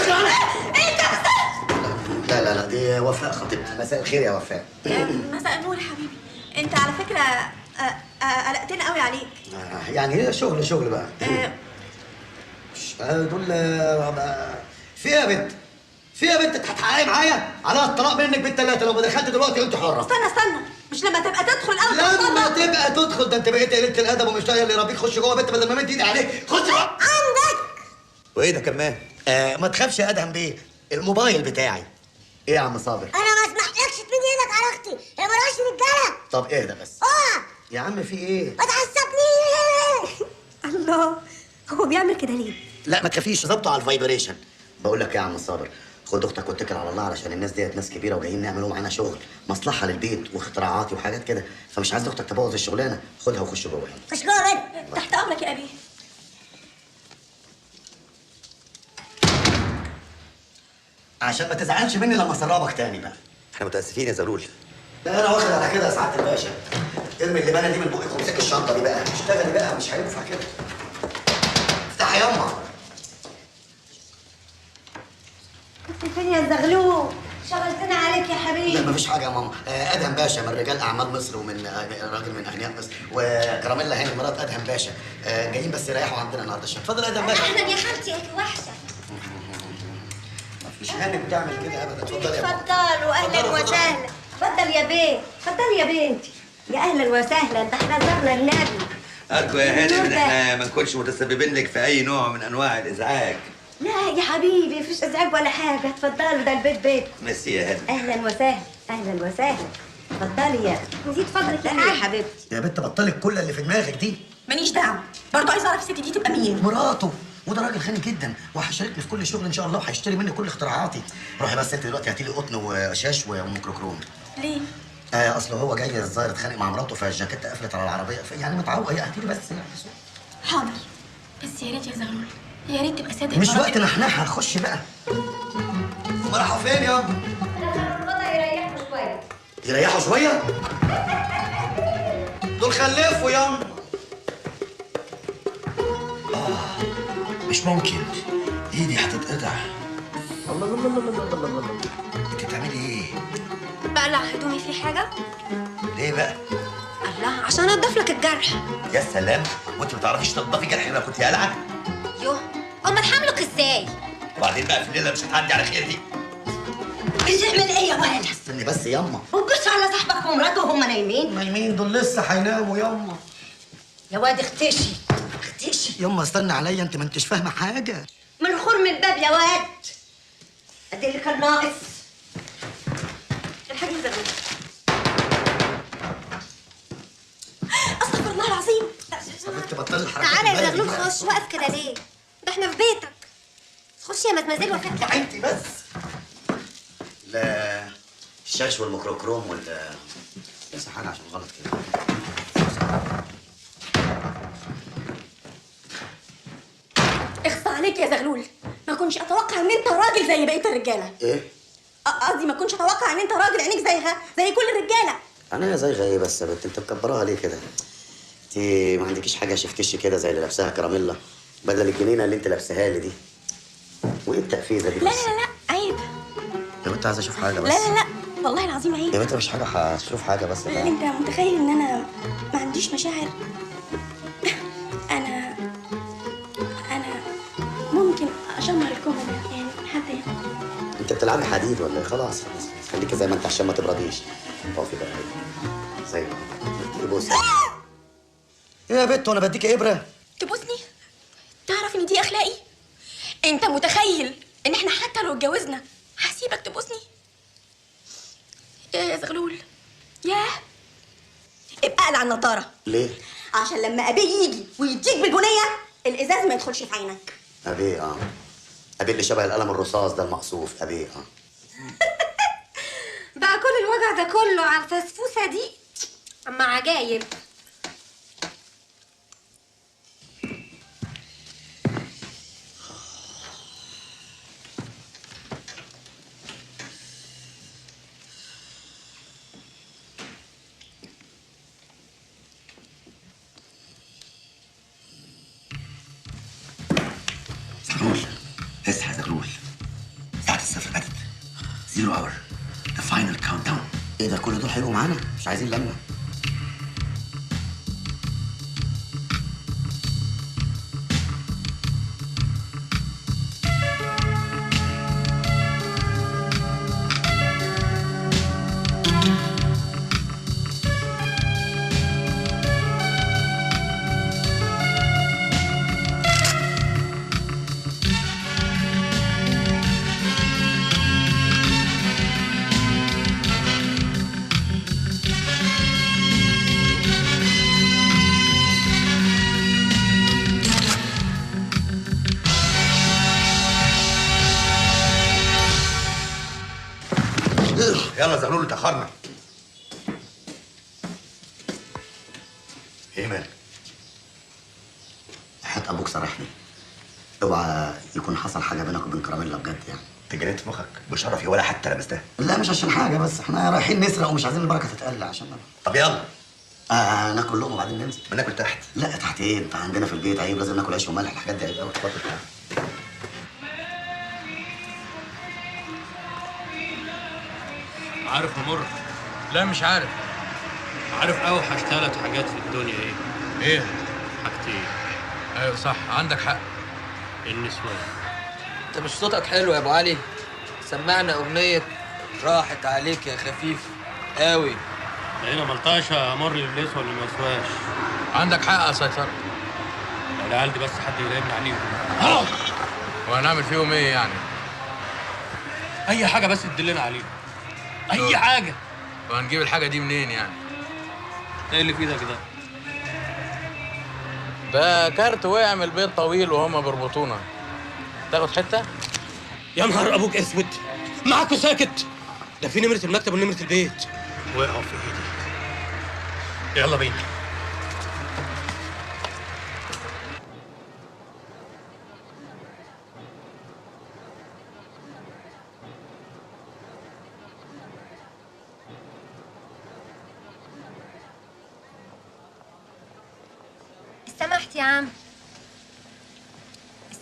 انت لا لا لا دي وفاء خطيبتي. مساء الخير يا وفاء. مساء النور يا حبيبي. انت على فكره قلقتنا قوي عليك. يعني هي شغل بقى. دول في ايه يا بنت؟ في ايه يا بنت؟ هتحققي معايا على الطلاق منك بالثلاثه لو ما دخلت دلوقتي انت حره. استنى مش لما تبقى تدخل الاول. لما تبقى تدخل ده انت بقيت قليله الادب ومش طايق اللي يربيك. خش جوه بنت بدل ما مد ايدي عليك. خش جوه عندك. وايه ده كمان؟ ما تخافش يا ادهم بيه، الموبايل بتاعي. ايه يا عم صابر؟ انا ما اسمحلكش تمد ايدك على اختي، هي مالهاش رجاله. طب اهدى بس. يا عم في ايه؟ ما تعصبنيش. الله، هو بيعمل كده ليه؟ لا ما تخافيش، ظبطه على الفايبريشن. بقول لك ايه يا عم صابر، خد اختك واتكل على الله علشان الناس ديت ناس كبيره وجايين نعملوا معانا شغل مصلحه للبيت واختراعاتي وحاجات كده، فمش عايز اختك تبوظ الشغلانه. خدها وخش جوه. خش جوه يا بنت. تحت امرك يا ابي. عشان ما تزعلش مني لما اسربك تاني بقى. احنا متاسفين يا زغلول. لا انا واخد على كده يا سعاده الباشا. ارمي اللبانه دي من بقك وامسك الشنطه دي بقى، اشتغلي بقى، مش هينفع كده. افتحي ياما. كنت فين يا زغلول؟ شغلتنا عليك يا حبيبي. لا مفيش حاجه يا ماما. ادهم باشا من رجال اعمال مصر ومن راجل من اغنياء مصر، وكراميلا هاني مرات ادهم باشا جايين بس يريحوا عندنا النهارده. اتفضل يا ادهم باشا. اهلا يا خالتي، انت وحشه. مش هانم تعمل كده ابدا. اتفضلي يا ماما. اتفضلوا اهلا وسهلا. اتفضل يا بيه، اتفضلي يا بنتي. يا اهلا وسهلا، ده احنا زرنا النبي. أرجو يا هانم إن إحنا ما نكونش متسببين لك في أي نوع من أنواع الإزعاج. لا يا حبيبي مفيش ازعاج ولا حاجه، اتفضلوا ده البيت بيت. ميرسي يا هانم. اهلا وسهلا اهلا وسهلا. اتفضلي يا نسيت فضلك يا حبيبتي. يا بنت بطلي كل اللي في دماغك دي. ماليش دعوه، برضه عايزه اعرف الست دي تبقى مين؟ مراته، وده راجل غني جدا وهيشاركني في كل شغل ان شاء الله وهيشتري مني كل اختراعاتي. روحي بس انت دلوقتي هاتي لي قطن وشاش وميكروكروم. ليه؟ اصل هو جاي الظاهر اتخانق مع مراته فالجاكيته قفلت على العربيه، يعني متعوق. هاتي لي بس حاضر، بس يا ريت يا زغلول، يا ريت تبقى صادق. مش وقت نحنحه، خش بقى. هم راحوا فين يا؟ يريحوا شويه. يريحوا شويه؟ دول خلفوا يا. مش ممكن، ايدي هتتقطع. الله الله الله الله الله الله. انت بتعملي ايه؟ بقلع هدومي في حاجه؟ ليه بقى؟ الله، عشان انضف لك الجرح. يا سلام، وأنت ما تعرفيش تنضفي جرح ما كنت قلعة؟ يوه، امال حملك ازاي؟ وبعدين بقى في الليلة مش هتعدي على خير دي. بتعمل ايه يا ولد؟ استني بس ياما. وتبص على صاحبك ومراته وهم نايمين؟ نايمين دول لسه هيناموا ياما. يا واد اختشي اختشي. ياما استني عليا، انت ما انتش فاهمه حاجه. من خرم الباب يا واد. قد اللي كان ناقص. الحاج زغلول. استغفر الله العظيم. طب انت بطلي الحركات. تعالى يا زغلول خش، واقف كده ليه؟ ده احنا في بيتك. خش يا مدمزيل وفاء. انت بس. لا الشاش والميكروكروم لسه حاجه عشان غلط كده. اخصى عليك يا زغلول، ما كنتش اتوقع ان انت راجل زي بقيه الرجاله. ايه؟ قصدي ما كنتش اتوقع ان انت راجل عينيك زي كل الرجاله. انا زيغه ايه بس يا بنت؟ انت مكبراها ليه كده؟ انت ما عندكيش حاجه شفتش كده زي اللي لابساها كراميلا بدل الجنينه اللي انت لابساها لي دي؟ وايه التقفيزه دي؟ لا لا لا عيب. يا بنت عايز اشوف حاجه بس. لا لا لا والله العظيم عيب. يا بنت مش حاجه، هشوف حاجه بس بقى. انت متخيل ان انا ما عنديش مشاعر؟ انا ممكن اشمر الكومه يعني حتى يعني. انت بتلعبي حديد ولا ايه؟ خلاص خليكي زي ما انت عشان ما تبرديش. اقفي بقى زي ما بصي. ايه يا بنت وانا بديكي ابره؟ تبوسني؟ تعرف ان دي اخلاقي؟ انت متخيل ان احنا حتى لو اتجوزنا هسيبك تبوسني؟ يا زغلول ياه. ابقى اقلع النضاره. ليه؟ عشان لما ابي يجي ويديك بالبنيه الازاز ما يدخلش في عينك. ابي ابي اللي شبه القلم الرصاص ده المقصوف، ابي بقى كل الوجع ده كله على الفسفوسه دي؟ اما عجايب. زغلول اصحى يا زغلول، ساعة الصفر بدت. 0 hour the final countdown. ايه ده كل دول هيبقوا معانا؟ مش عايزين لمه. يلا زغلول اتأخرنا. ايه مالك؟ حياة ابوك صرحني، اوعى يكون حصل حاجه بينك وبين كراميلا بجد يعني. انت جنيت في مخك بشرفي ولا حتى لمستها؟ لا مش عشان حاجه، بس احنا رايحين نسرق ومش عايزين البركه تتقل عشان طب يلا. ناكل لقمه وبعدين ننزل. ما ناكل تحت. لا تحت ايه؟ انت عندنا في البيت عيب، لازم ناكل عيش وملح، الحاجات دي عيب قوي. اتفضل. عارف يا مر؟ لا مش عارف. عارف اوحش 3 حاجات في الدنيا ايه؟ ايه؟ حاجتين. ايوه صح عندك حق. النسوان. انت مش صوتك حلو يا ابو علي؟ سمعنا اغنيه راحت عليك يا خفيف قوي. هنا ملطشه يا مر للنسوان اللي ما يسواش. عندك حق يا سيطرة. العيال دي بس حد يراقبني عليهم. وهنعمل فيهم ايه يعني؟ اي حاجه بس تدلنا عليهم. اي حاجه. وهنجيب الحاجه دي منين يعني؟ ايه اللي في ايدك ده؟ ده كارت وقع من البيت طويل وهما بيربطونا. تاخد حته؟ يا نهار ابوك اسود، معاكوا ساكت. ده في نمره المكتب ونمره البيت وقعوا في ايدي. يلا بينا. سمحت يا عم،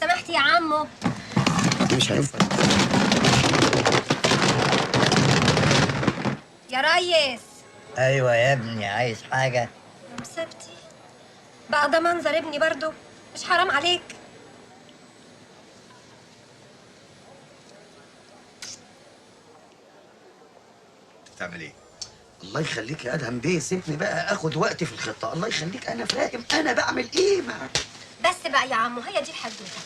سمحت يا عمو. مش هينفع يا ريس. ايوه يا ابني، عايز حاجه؟ مصيبتي بقى ده منظر ابني برضو، مش حرام عليك؟ بتعمل ايه؟ الله يخليك يا ادهم بيه، سيبني بقى اخد وقتي في الخطه. الله يخليك انا فاهم انا بعمل ايه بس بقى يا عمو، هي دي الحدوته.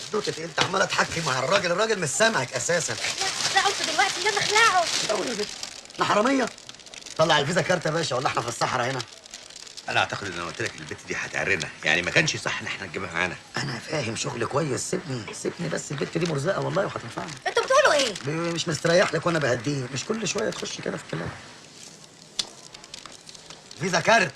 حدوته ايه؟ انت عماله تحكي مع الراجل مش سامعك اساسا. لا قلت دلوقتي يلا اخلعه. احنا حراميه؟ طلع الفيزا كارت يا باشا، ولا احنا في الصحراء هنا؟ انا اعتقد ان انا قلت لك البت دي هتعرنا، يعني ما كانش صح ان احنا نجيبها معانا. انا فاهم شغل كويس، سيبني بس، البت دي مرزقه والله وهتنفعنا. انتوا بتقولوا ايه؟ مش مستريح لك وانا بهديه، مش كل شويه تخش كده في الكلام. فيزا كارت.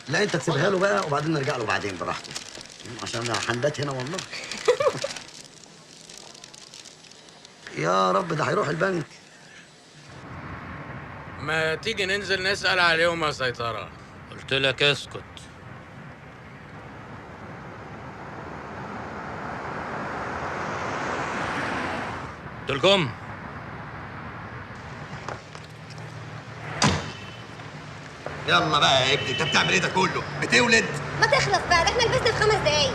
لا انت تسيبها له بقى وبعدين نرجع له بعدين براحته، عشان انا هنبات هنا والله. يا رب ده هيروح البنك. ما تيجي ننزل نسأل عليهم يا سيطرة. قلت لك اسكت. دولكم. يلا بقى يا ابني، انت بتعمل ايه ده كله؟ بتولد؟ ما تخلص بقى، ده احنا لبسنا في 5 دقايق.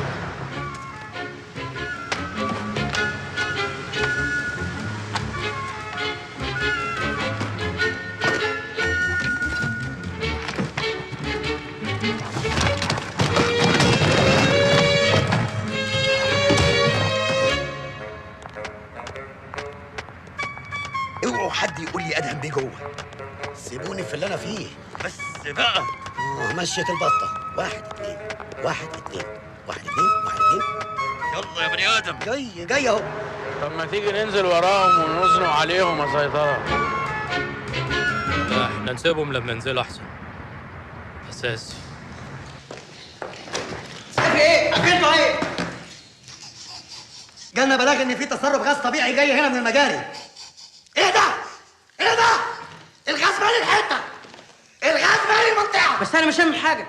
جوه. سيبوني في اللي انا فيه. بس بقى مشيت البطه. 1 2 1 2 1 2 1 2. يلا يا بني ادم. جاي اهو. طب ما تيجي ننزل وراهم ونزنق عليهم يا سيطرة. لا احنا نسيبهم لما ينزلوا احسن. اساسي. في ايه؟ اكلتوا ايه؟ جالنا بلاغ ان في تسرب غاز طبيعي جاي هنا من المجاري. ايه ده؟ ايه ده؟ الغاز مالي الحته. الغاز مالي المنطقه. بس انا مش شامم حاجه.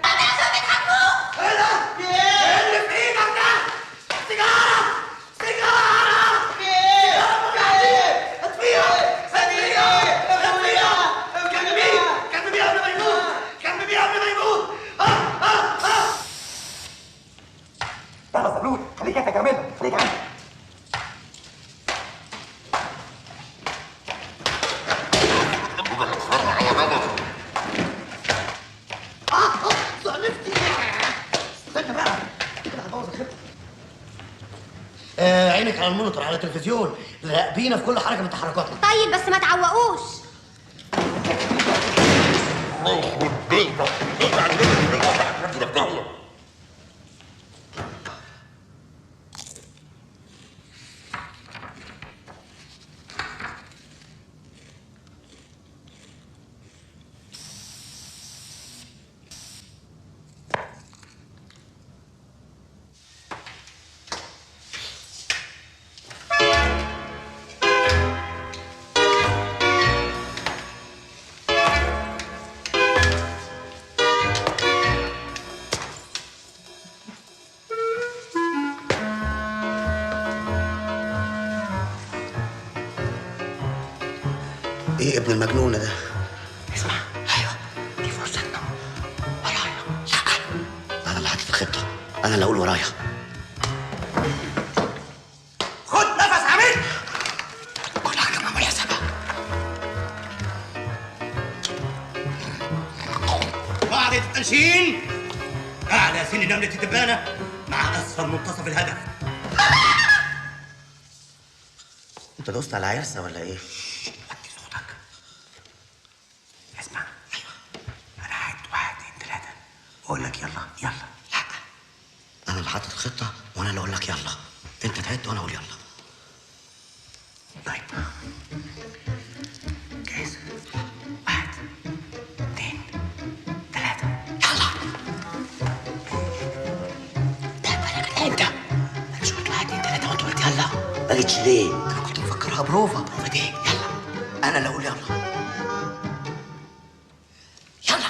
ايه ده؟ ايه اللي في ايدك ده؟ سيجاره! سيجاره! اطفيها! كان بيها قبل ما يموت! كان بيها قبل ما يموت! يلا زغلول خليك انت كمل خليك انت. استنى بقى كده هتبوظ الخطه. عينك على المونيتور على التلفزيون، راقبينا في كل حركه من تحركاتنا. طيب بس ما تعوقوش. ايه ابن المجنونه ده؟ اسمع. ايوه دي فرصتنا. ورايا. لا انا اللي حاطط الخطه، انا اللي اقول ورايا. خد نفس عميق. كل حاجه معمول حسابها. قاعدة التنشين أعلى سن نملة الدبانة مع أسفل منتصف الهدف. انت دوست على عرسه ولا ايه؟ وطي صوتك. اسمع. ايوه انا هعد 1 2 3 واقول لك يلا يلا. لا انا اللي حاطط الخطه وانا اللي اقول لك يلا. انت تعد وانا اقول يلا. طيب جاهز؟ 1 2 3 يلا. ده بالك انت. انا مش قلت 1 2 3 وانت قلت يلا؟ ما جيتش ليه؟ انا كنت مفكرها بروفا. بروفا دي يلا. انا اللي اقول يلا. يلا.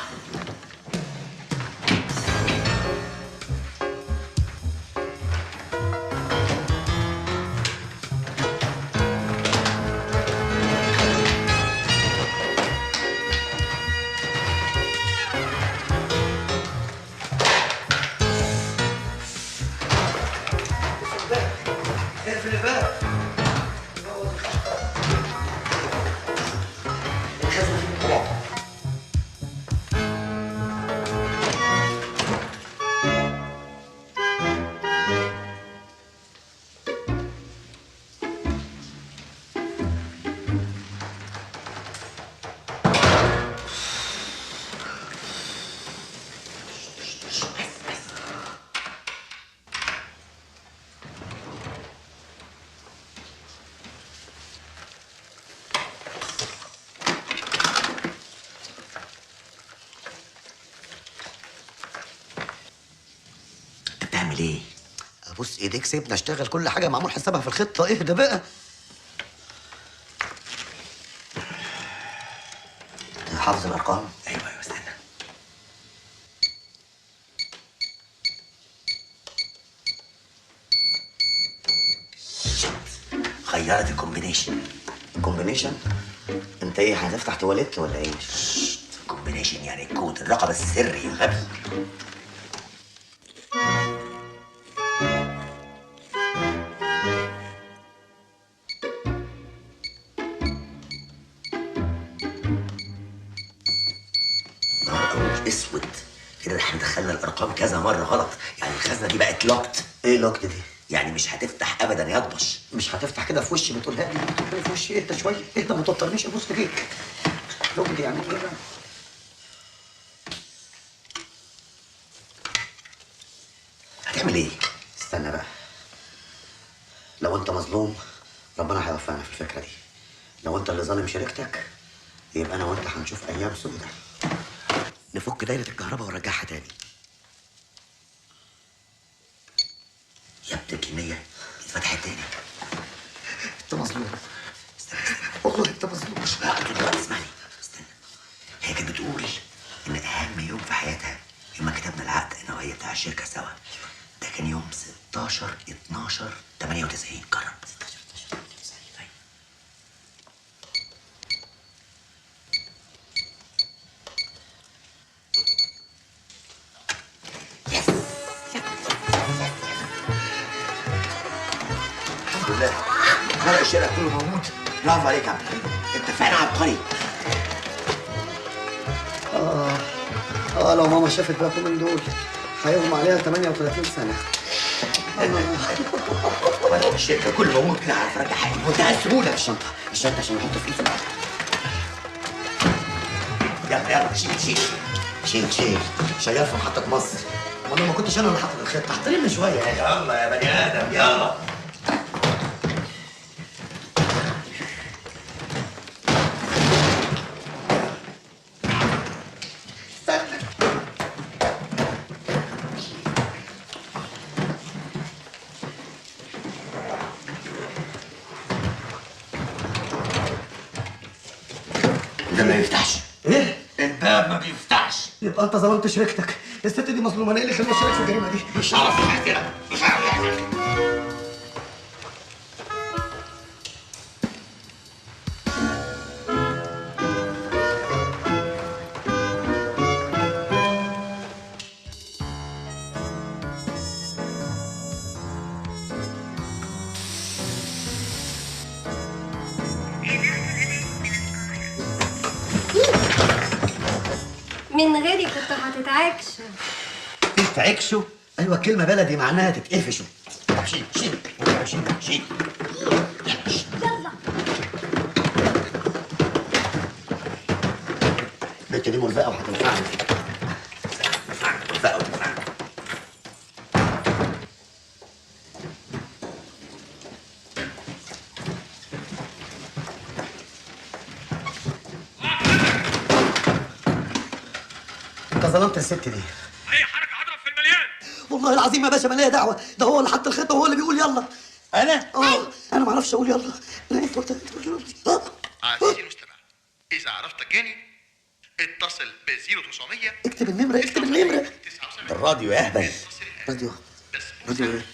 اقفل الباب. الخزنة فيه 3. بتعمل ايه؟ ابوس ايديك سيبنا اشتغل، كل حاجه معمول حسابها في الخطه. اهدى بقى. حافظ الارقام؟ ايوه استنى. غيرت الكومبينيشن. الكومبينيشن؟ انت ايه هتفتح تواليت ولا ايه؟ كومبينيشن يعني الكود، الرقم السري يا غبي. اسود كده احنا دخلنا الارقام كذا مره غلط، يعني الخزنه دي بقت لوكت. ايه لوكت دي؟ يعني مش هتفتح ابدا يا طبش. مش هتفتح كده في وشي، بتقولها لي في وشي. اهدى شويه، اهدى ما توترنيش، ابوس ايديك. تقعد يعني كده. هتعمل ايه؟ استنى بقى. لو انت مظلوم ربنا هيوفقنا في الفكره دي. لو انت اللي ظالم شريكتك يبقى انا وانت هنشوف ايام سودة. نفك دايره الكهرباء ونرجعها تاني. يا ابن الكميه اتفتحت تاني. انت مظلوم. استنى والله انت مظلوم. اسمعني استنى. هي كانت بتقول ان اهم يوم في حياتها يوم ما كتبنا العقد انا وهي بتاع الشركه سوا. ده كان يوم 16/12/98. قرب 16/12/98. طيب الحمد لله فرق الشارع كله موجود. برافو عليك يا عبد الحليم، انت فعلا عبقري. لو ماما شافت بقى من دول هيغمى عليها 38 سنة. طبعا الشركة كله موجود كده على فرق حاجة بمنتهى السهولة. الشنطة عشان نحطه في ايدي. يلا شيل شيال في محطة مصر. امال لو ما كنتش انا اللي حاطط الخطة احترمني شوية يعني. يلا يا بني آدم يلا. ده ما يفتحش. ايه؟ الباب ما بيفتحش. يبقى انت ظلمت شريكتك. الست دي مظلومه. انا ايه اللي خلاني اشارك في الجريمه دي؟ مش هعرف احكي. مش هعرف احكي. من غيري كنتوا هتتعكشوا. تتعكشوا؟ ايوه كلمه بلدي معناها تتقفشوا. شيل يلا البت دي ملزقه وهتنفعني. انت ظلمت الست دي. اي حركه هضرب في المليان. والله العظيم يا باشا ما ليا دعوه. ده هو اللي حط الخطه وهو اللي بيقول يلا. انا؟ انا ما اعرفش اقول يلا. لا انت قلت يلا. عزيزي المستمع، اذا عرفت الجاني اتصل ب 0900. اكتب النمره. ده الراديو يا اهبل. راديو ايه؟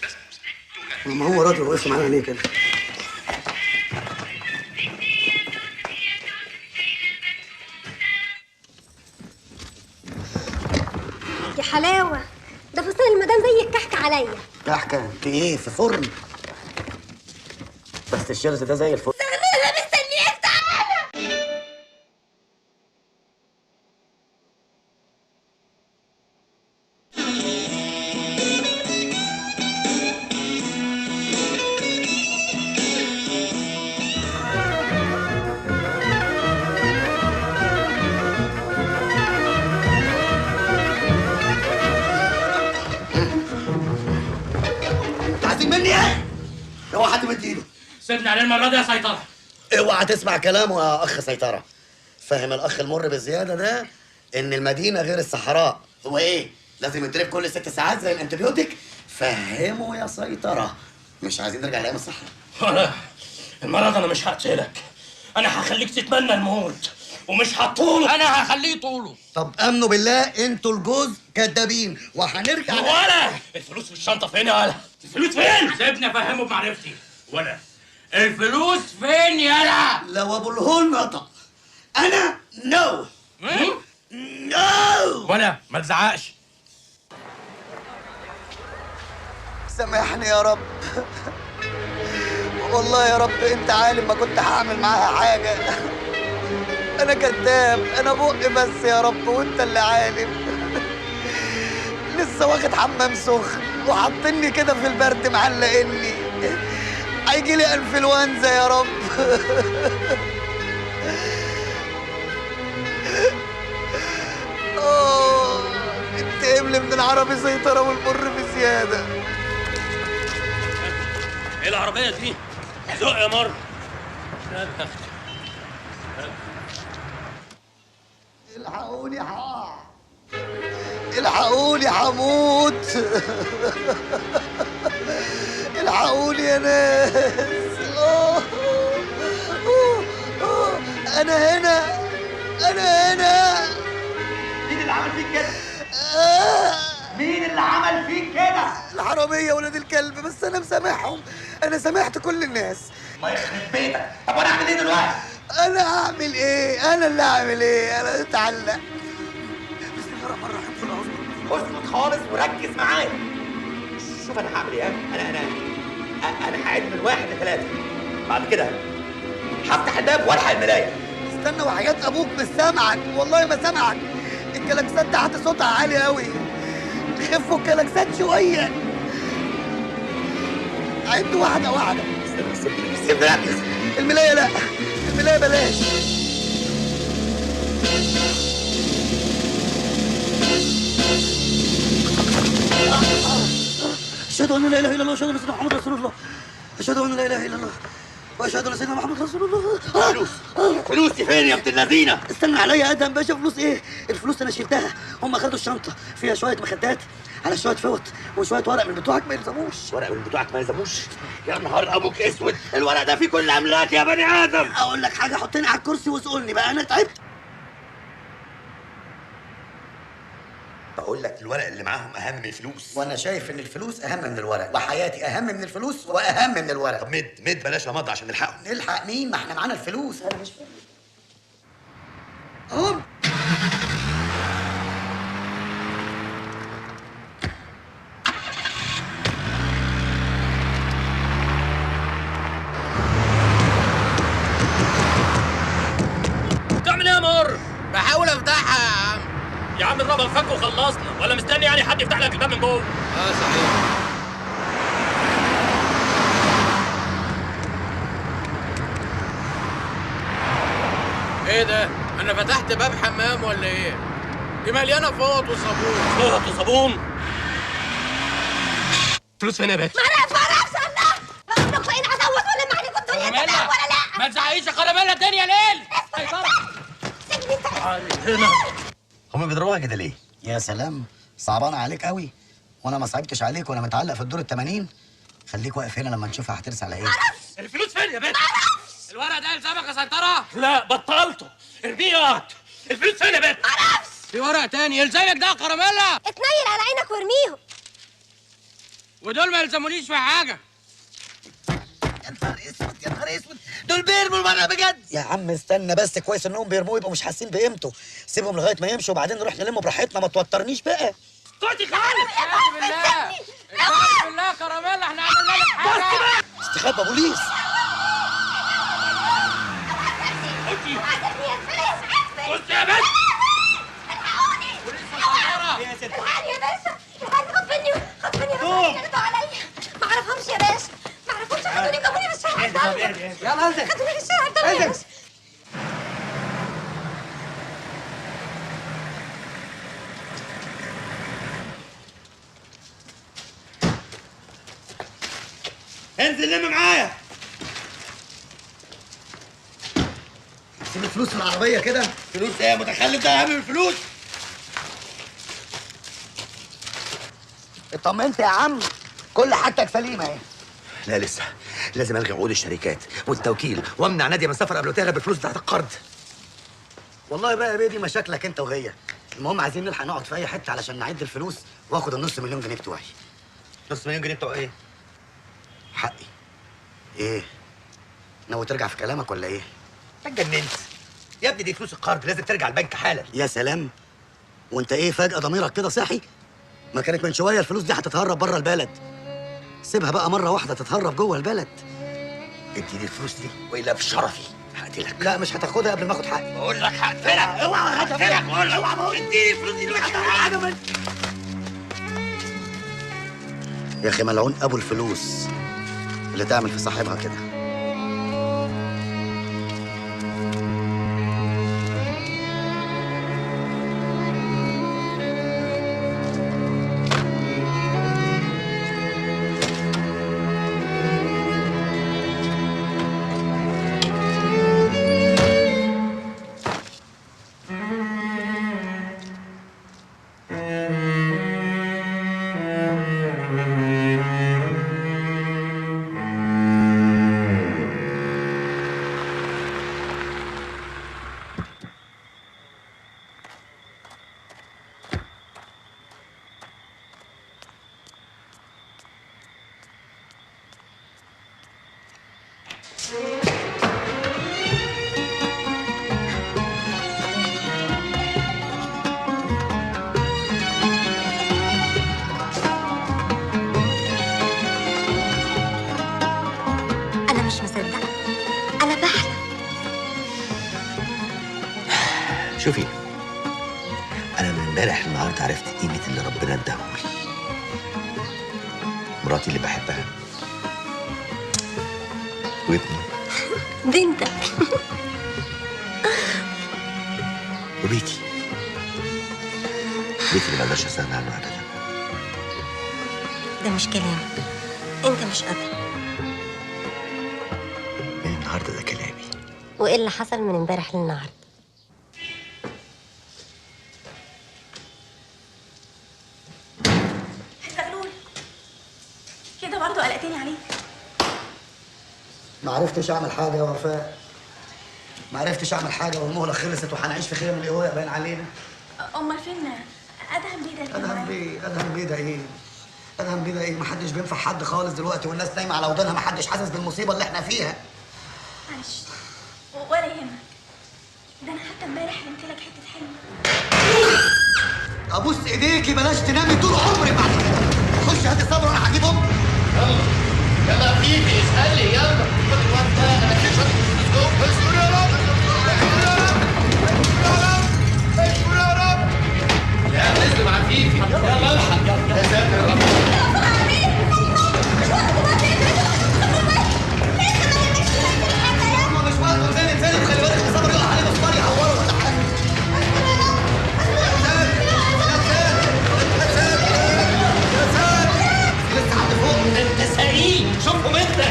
ما هو راديو وقف معانا ليه كده؟ يا حلاوه، ده فستان المدام زي الكحك عليا. كحكه؟ انت ايه في فرن؟ بس الشرز ده زي الفل. انا مستنياك تعالى. عايزين مني ايه؟ اوعى حد مد ايده. سيبني عليه المره دي يا سيطره. اوعى تسمع كلامه يا اخ سيطره. فهم الاخ المر بالزياده ده ان المدينه غير الصحراء. هو ايه؟ لازم يتضرب كل 6 ساعات زي الانتبيوتيك؟ فهمه يا سيطره. مش عايزين نرجع لايام الصحراء. ولا المره دي انا مش هقتلك. انا هخليك تتمنى الموت ومش هطوله. انا هخليه طوله. طب امنوا بالله انتوا الجوز كدابين وهنرجع. ولا الفلوس في الشنطه فين يا ولا؟ الفلوس فين؟ سيبني افهمه بمعرفتي. ولا الفلوس فين يالا؟ لو ابو الهول نطق انا نو. ولا ما تزعقش. سامحني يا رب. والله يا رب انت عالم ما كنت هعمل معاها حاجه. انا كذاب، انا بق بس يا رب وانت اللي عالم. لسه واخد حمام سخن وحاطني كده في البرد معلقني. هيجي لي انفلونزا يا رب. انتقم لي من العربي سيطرة والمر بزيادة. ايه العربية دي؟ زق يا مر. الحقوني هقع، الحقوني هموت، الحقوني يا ناس. أنا هنا، أنا هنا. مين اللي عمل فيك كده؟ مين اللي عمل فيك كده؟ الحرامية ولاد الكلب، بس أنا مسامحهم، أنا سامحت كل الناس. ما يخرب بيتك، طب وأنا أعمل إيه دلوقتي؟ أنا هعمل إيه؟ أنا اللي هعمل إيه؟ أنا اتعلق. بسم الله الرحمن الرحيم، كل أعوذ اسكت خالص وركز معايا. شوف أنا هعمل إيه؟ أنا هعد من 1 ل3. بعد كده هفتح الباب والحق المراية. استنى وحياة أبوك مش سامعك، والله ما سامعك. الكلاكسات تحت صوتها عالي أوي. خفوا الكلاكسات شوية. عد واحدة واحدة. سيبني ركز. الملاية لأ، الملاية بلاش. أشهد أن لا إله إلا الله وأشهد أن سيدنا محمد رسول الله. أشهد أن لا إله إلا الله وأشهد أن سيدنا محمد رسول الله. فلوسي فين يا ابن اللذينة؟ استنى عليا يا ادهم باشا. فلوس ايه؟ الفلوس انا شلتها. هم خدوا الشنطه فيها شويه مخدات على شويه فوط وشويه ورق من بتوعك ما يلزموش. ورق من بتوعك ما يلزموش؟ يا نهار ابوك اسود، الورق ده فيه كل املاك يا بني ادم. اقول لك حاجه، حطني على الكرسي واسالني بقى، انا تعبت. بقول لك الورق اللي معاهم اهم من الفلوس. وانا شايف ان الفلوس اهم من الورق، وحياتي اهم من الفلوس واهم من الورق. طب مد بلاش لمض عشان نلحقهم. نلحق مين؟ ما احنا معانا الفلوس. انا مش فاهم. اهم بتعمل ايه يا مر؟ بحاول افتحها يا عم. يا عم اضربها الفك وخلصنا، ولا مستني يعني حد يفتح لك الباب من جوه؟ صحيح. ايه ده؟ انا فتحت باب حمام ولا ايه؟ دي مليانه فوط وصابون. فوط وصابون؟ فلوس فين يا باشا؟ معرفش الله. بقول لكم ايه، هزود ولا عليكم الدنيا تمام ولا لا؟ ما تزعقيش يا كراميلا، الدنيا ليل. هنا هم بيضربوها كده ليه؟ يا سلام، صعبان عليك قوي. وانا ما صعبتش عليك وانا متعلق في الدور ال80. خليك واقف هنا لما نشوفها هترسى على ايه. الفلوس فين يا باشا؟ الورق ده يلزمك يا سيطرة؟ لا بطلته، ارميه. الفلوس فين يا باشا؟ معرفش. في ورق تاني يلزمك ده يا كراميلا. اتنيل على عينك وارميهم. ودول ما يلزمونيش في حاجة. يا نهار اسود، يا نهار اسود، دول بيرموا الورق بجد. يا عم استنى بس، كويس انهم بيرموه يبقوا مش حاسين بقيمته. سيبهم لغايه ما يمشوا وبعدين نروح نلمه براحتنا، ما توترنيش بقى. صوتي خالص. استهدي بالله، استهدي بالله يا كراميلا، احنا عملنا لك حاجة. استخبى بوليس. بص يا باشا. الحقني يا باشا، الحقني. خطفني بس عليا. ما اعرفهمش يا باشا، ما اعرفهمش. خدوني جابوني من الشارع الضلمه. يلا انزل. خدوني من الشارع الضلمه يا باشا. انزل لم معايا. سيب الفلوس في العربيه كده. فلوس ايه يا متخلف؟ ده اهم من الفلوس. اطمنت يا عم، كل حاجتك سليمه اهي. لا لسه، لازم الغي عقود الشركات والتوكيل وامنع ناديه من السفر قبل ما تهرب بالفلوس بتاعت القرض. والله بقى يا بيه دي مشاكلك انت وهي. المهم عايزين نلحق نقعد في اي حته علشان نعد الفلوس واخد النص مليون جنيه بتوعي. نص مليون جنيه بتوع ايه؟ حقي. ايه؟ ناوي ترجع في كلامك ولا ايه؟ اتجننت يا ابني، دي فلوس القرض لازم ترجع البنك حالا. يا سلام، وانت ايه فجأة ضميرك كده صحي؟ ما كانت من شوية الفلوس دي هتتهرب بره البلد. سيبها بقى مرة واحدة تتهرب جوه البلد. اديني الفلوس دي والا بشرفي هقتلك. لا مش هتاخدها قبل ما اخد حقي. بقول لك هقتلك. اوعى هقتلك. بقول لك اديني الفلوس دي دلوقتي. يا اخي ملعون ابو الفلوس اللي تعمل في صاحبها كده. شوفي، انا من امبارح النهارده عرفت قيمه اللي ربنا اداهولي. مراتي اللي بحبها وابني بنتك وبيتي اللي ما اقدرش استغنى عنه ابدا. ده مش كلام، انت مش قادر. من النهارده ده كلامي. وايه اللي حصل من امبارح للنهارده؟ زغلول كده برضه قلقتني عليك. ما عرفتش اعمل حاجه يا وفاء، ما عرفتش اعمل حاجه والمهله خلصت وهنعيش في خيم القواء باين علينا. امال فين ادهم بيه ده؟ ادهم بيه؟ ادهم بيه ده ايه؟ ادهم بيه ده ايه؟ محدش بينفع حد خالص دلوقتي، والناس نايمه على ودانها، محدش حاسس بالمصيبه اللي احنا فيها. معلش ولا يهمك، ده انا حتى امبارح حلمت لك حته حلم. ابوس ايديكي بلاش تنامي طول عمرك بعد كده. خش هاتي صبر وانا هجيب امك. يلا يلا يا فيفي اسالي، يلا خد الواد ده انا كده شاطر في الاسلوب. اشكر يا رب، اشكر يا رب. يا نزل مع فيفي، يلا الحق يا ساتر يا رب. مش وقته، زين خلي بالك يا صبر، يقع عليه مسمار يعوره ولا حاجه. لسه حد فوق؟ انت سعيد، شوفهم انت.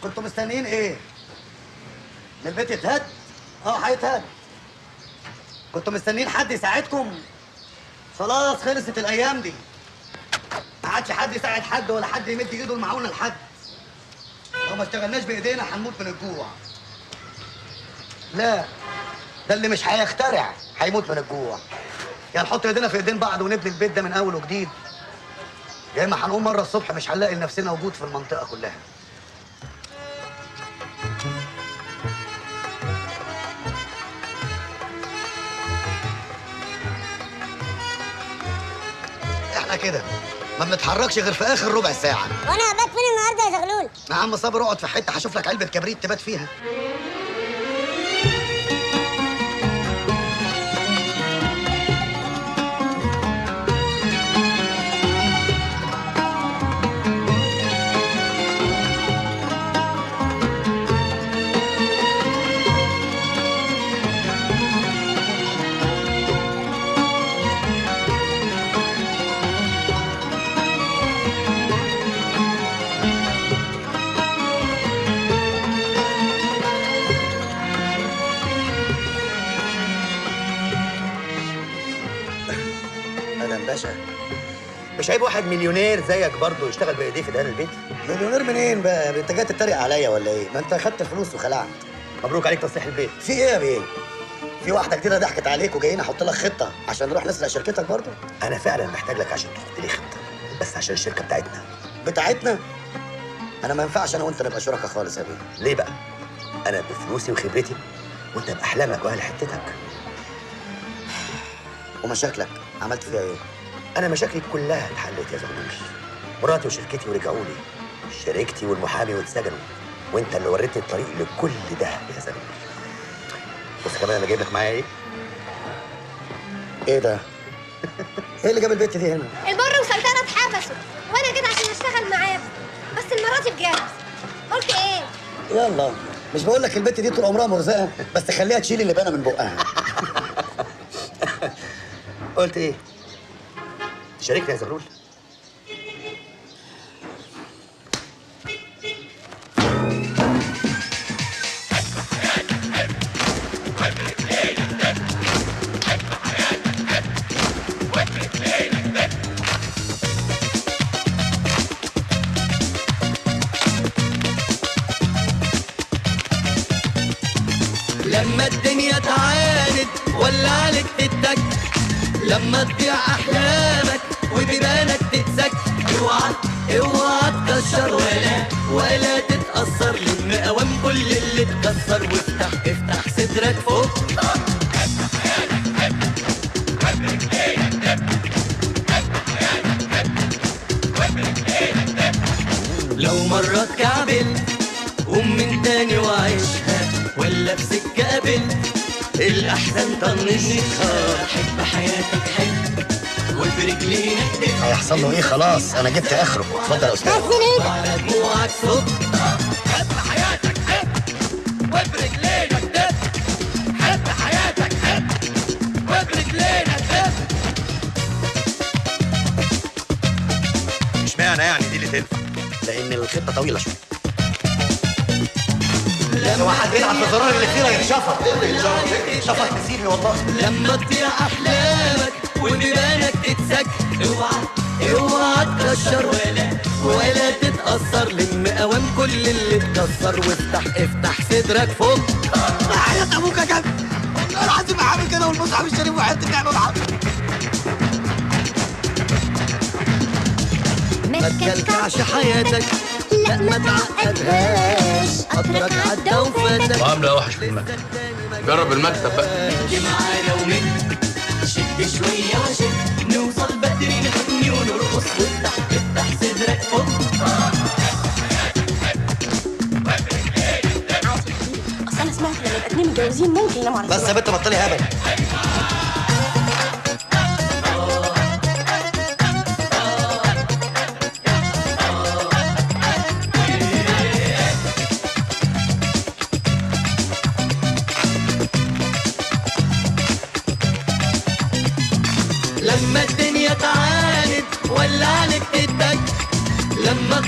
كنتوا مستنيين ايه؟ ان البيت يتهد؟ هيتهد. كنتوا مستنيين حد يساعدكم؟ خلاص خلصت الايام دي. ما عادش حد يساعد حد ولا حد يمد ايده المعونه لحد. لو ما اشتغلناش بايدينا هنموت من الجوع. لا، ده اللي مش هيخترع هيموت من الجوع. يا نحط ايدينا في ايدين بعض ونبني البيت ده من اول وجديد، يا اما هنقوم مره الصبح مش هنلاقي لنفسنا وجود في المنطقه كلها. احنا كده ما بنتحركش غير في اخر ربع ساعه. وانا هبات فين النهارده يا زغلول؟ يا عم صابر اقعد في حته هشوف لك علبه كبريت تبات فيها. باشا، مش عيب واحد مليونير زيك برضه يشتغل بايديه في دهان البيت؟ مليونير منين بقى؟ انت جاي تتريق عليا ولا ايه؟ ما انت خدت الفلوس وخلعت. مبروك عليك تصليح البيت. في ايه يا بيه؟ في واحده كتير ضحكت عليك وجايين احط لك خطه عشان نروح نسرق شركتك برضه؟ انا فعلا محتاج لك عشان تحط لي خطه، بس عشان الشركه بتاعتنا. بتاعتنا؟ انا ما ينفعش انا وانت نبقى شركاء خالص يا بيه. ليه بقى؟ انا بفلوسي وخبرتي وانت باحلامك واهل حتتك. ومشاكلك عملت فيها ايه؟ انا مشاكلي كلها اتحلت يا زغلول. مراتي وشركتي ورجعوا لي، شركتي والمحامي واتسجنوا، وانت اللي وريتني الطريق لكل ده يا زغلول. بص كمان انا جايب لك معايا ايه؟ ايه ده؟ ايه اللي جاب البت دي هنا؟ البر وسيطرة اتحبسوا وانا جيت عشان اشتغل معاهم، بس المرة دي بجد. قلت ايه؟ يلا، مش بقول لك البت دي طول عمرها مرزقه، بس خليها تشيل اللي بانه من بقها. قلت ايه؟ شاركني يا زغلول. الدنيا تعاند ولا عليك تتك، لما تضيع احلامك وبيبانك تتسك، اوعى اوعى تكشر ولا تتأثر، لم قوام كل اللي اتكسر، وافتح افتح صدرك فوق. لو مرة اتكعبلت قوم من تاني وعيشها، ولا في سكة قابلت الأحسن طنشها، حب حياتك حب وبرجلينك تبقى. هيحصل له ايه؟ خلاص انا جبت اخره. اتفضل يا استاذ. وعلى دموعك صب، حب حياتك حب وبرجلينك تب، حب حياتك حب وبرجلينك تب. اشمعنى يعني دي اللي تنفع؟ لان الخطه طويله شويه. لما واحد بيلعب في الزرار اللي فيه يتشفط. شفط تسيبني والله. لما تضيع احلامك وبيبانك تتسك، اوعى اوعى تكشر ولا تتأثر، لم قوام كل اللي اتكسر، وافتح افتح صدرك فوق. حياة ابوك يا جنب، والله العظيم عامل كده والمصحف الشريف وحته نعمه معاك. ما تكلكعش حياتك، لا ما تعقدهاش، قطرك عدى وفاتك. وعامله وحش في المكتب، جرب المكتب بقى. اجي معايا ومن شد شويه وشد، نوصل بدري نغني ونرقص، وافتح افتح صدرك فوق. اصل انا سمعت لما يبقى اتنين متجوزين ممكن يناموا على بس يا بنت بطلي هبل. لما الدنيا تعاند ولا عليك تتك، لما